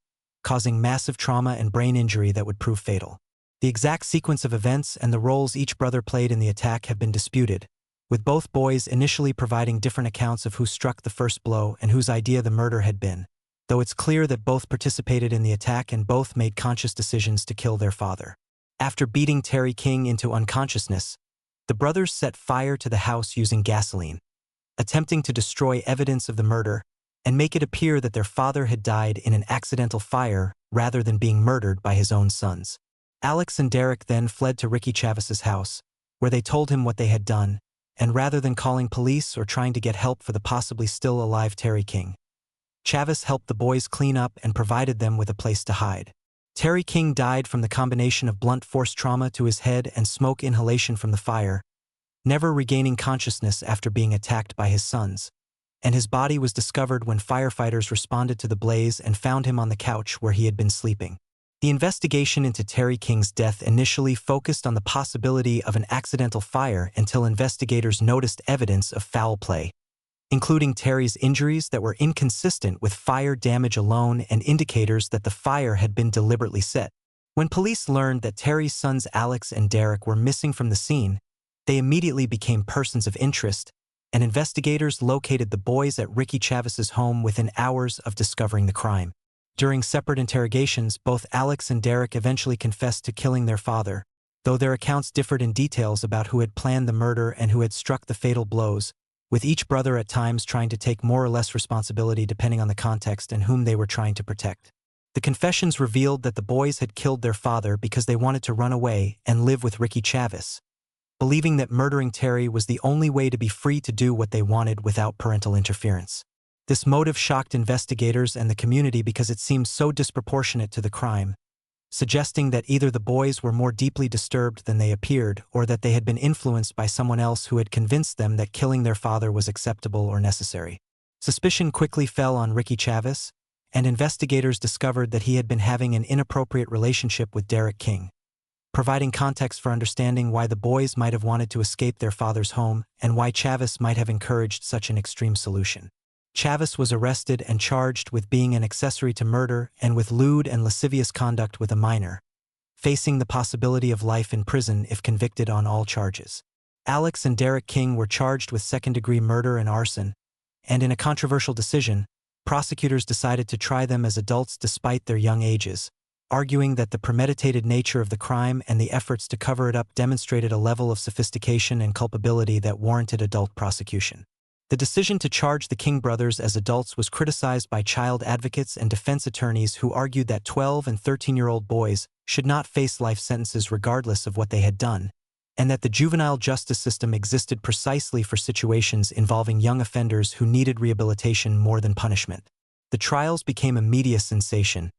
causing massive trauma and brain injury that would prove fatal. The exact sequence of events and the roles each brother played in the attack have been disputed, with both boys initially providing different accounts of who struck the first blow and whose idea the murder had been, though it's clear that both participated in the attack and both made conscious decisions to kill their father. After beating Terry King into unconsciousness, the brothers set fire to the house using gasoline, attempting to destroy evidence of the murder and make it appear that their father had died in an accidental fire rather than being murdered by his own sons. Alex and Derek then fled to Ricky Chavis's house, where they told him what they had done, and rather than calling police or trying to get help for the possibly still alive Terry King, Chavis helped the boys clean up and provided them with a place to hide. Terry King died from the combination of blunt force trauma to his head and smoke inhalation from the fire, never regaining consciousness after being attacked by his sons, and his body was discovered when firefighters responded to the blaze and found him on the couch where he had been sleeping. The investigation into Terry King's death initially focused on the possibility of an accidental fire until investigators noticed evidence of foul play, including Terry's injuries that were inconsistent with fire damage alone and indicators that the fire had been deliberately set. When police learned that Terry's sons Alex and Derek were missing from the scene, they immediately became persons of interest, and investigators located the boys at Ricky Chavis's home within hours of discovering the crime. During separate interrogations, both Alex and Derek eventually confessed to killing their father, though their accounts differed in details about who had planned the murder and who had struck the fatal blows, with each brother at times trying to take more or less responsibility depending on the context and whom they were trying to protect. The confessions revealed that the boys had killed their father because they wanted to run away and live with Ricky Chavis, believing that murdering Terry was the only way to be free to do what they wanted without parental interference. This motive shocked investigators and the community because it seemed so disproportionate to the crime, suggesting that either the boys were more deeply disturbed than they appeared or that they had been influenced by someone else who had convinced them that killing their father was acceptable or necessary. Suspicion quickly fell on Ricky Chavis, and investigators discovered that he had been having an inappropriate relationship with Derek King, providing context for understanding why the boys might have wanted to escape their father's home and why Chavis might have encouraged such an extreme solution. Chavis was arrested and charged with being an accessory to murder and with lewd and lascivious conduct with a minor, facing the possibility of life in prison if convicted on all charges. Alex and Derek King were charged with second-degree murder and arson, and in a controversial decision, prosecutors decided to try them as adults despite their young ages, arguing that the premeditated nature of the crime and the efforts to cover it up demonstrated a level of sophistication and culpability that warranted adult prosecution. The decision to charge the King brothers as adults was criticized by child advocates and defense attorneys who argued that 12 and 13-year-old boys should not face life sentences regardless of what they had done, and that the juvenile justice system existed precisely for situations involving young offenders who needed rehabilitation more than punishment. The trials became a media sensation,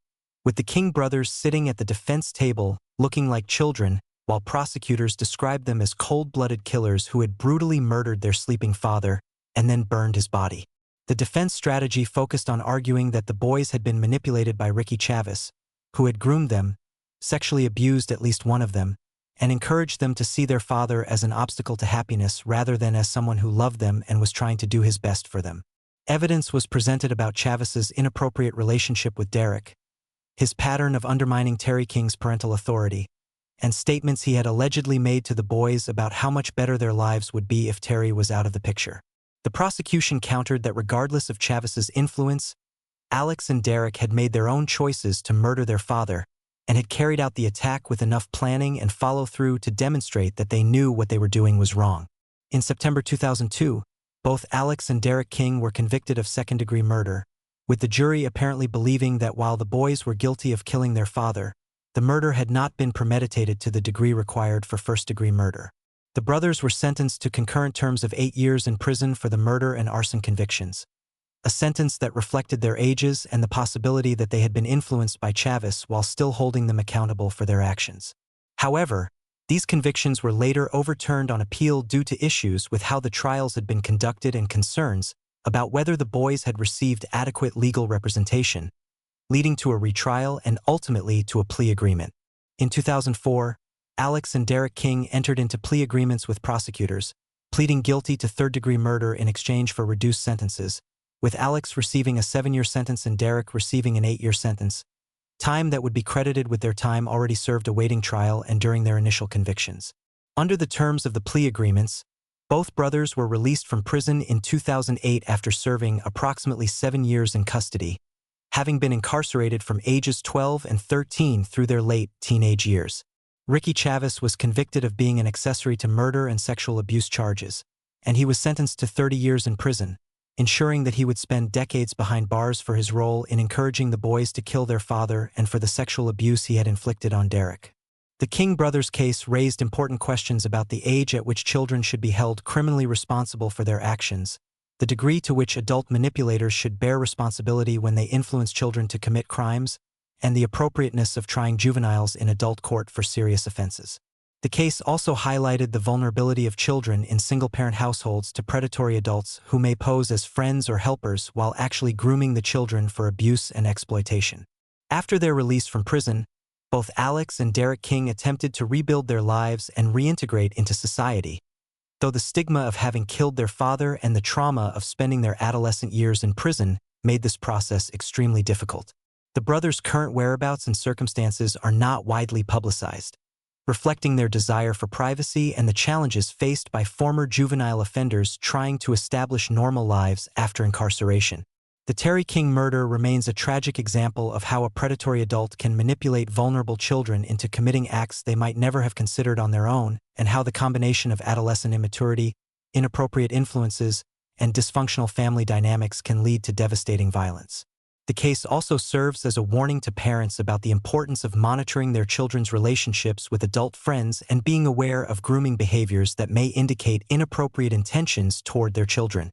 with the King brothers sitting at the defense table looking like children, while prosecutors described them as cold-blooded killers who had brutally murdered their sleeping father and then burned his body. The defense strategy focused on arguing that the boys had been manipulated by Ricky Chavez, who had groomed them, sexually abused at least one of them, and encouraged them to see their father as an obstacle to happiness rather than as someone who loved them and was trying to do his best for them. Evidence was presented about Chavez's inappropriate relationship with Derek, his pattern of undermining Terry King's parental authority, and statements he had allegedly made to the boys about how much better their lives would be if Terry was out of the picture. The prosecution countered that regardless of Chavez's influence, Alex and Derek had made their own choices to murder their father and had carried out the attack with enough planning and follow-through to demonstrate that they knew what they were doing was wrong. In September 2002, both Alex and Derek King were convicted of second-degree murder, with the jury apparently believing that while the boys were guilty of killing their father, the murder had not been premeditated to the degree required for first-degree murder. The brothers were sentenced to concurrent terms of 8 years in prison for the murder and arson convictions, a sentence that reflected their ages and the possibility that they had been influenced by Chavez while still holding them accountable for their actions. However, these convictions were later overturned on appeal due to issues with how the trials had been conducted and concerns about whether the boys had received adequate legal representation, leading to a retrial and ultimately to a plea agreement. In 2004, Alex and Derek King entered into plea agreements with prosecutors, pleading guilty to third-degree murder in exchange for reduced sentences, with Alex receiving a 7-year sentence and Derek receiving an 8-year sentence, time that would be credited with their time already served awaiting trial and during their initial convictions. Under the terms of the plea agreements, both brothers were released from prison in 2008 after serving approximately 7 years in custody, having been incarcerated from ages 12 and 13 through their late teenage years. Ricky Chavez was convicted of being an accessory to murder and sexual abuse charges, and he was sentenced to 30 years in prison, ensuring that he would spend decades behind bars for his role in encouraging the boys to kill their father and for the sexual abuse he had inflicted on Derek. The King brothers' case raised important questions about the age at which children should be held criminally responsible for their actions, the degree to which adult manipulators should bear responsibility when they influence children to commit crimes, and the appropriateness of trying juveniles in adult court for serious offenses. The case also highlighted the vulnerability of children in single-parent households to predatory adults who may pose as friends or helpers while actually grooming the children for abuse and exploitation. After their release from prison, both Alex and Derek King attempted to rebuild their lives and reintegrate into society, though the stigma of having killed their father and the trauma of spending their adolescent years in prison made this process extremely difficult. The brothers' current whereabouts and circumstances are not widely publicized, reflecting their desire for privacy and the challenges faced by former juvenile offenders trying to establish normal lives after incarceration. The Terry King murder remains a tragic example of how a predatory adult can manipulate vulnerable children into committing acts they might never have considered on their own, and how the combination of adolescent immaturity, inappropriate influences, and dysfunctional family dynamics can lead to devastating violence. The case also serves as a warning to parents about the importance of monitoring their children's relationships with adult friends and being aware of grooming behaviors that may indicate inappropriate intentions toward their children.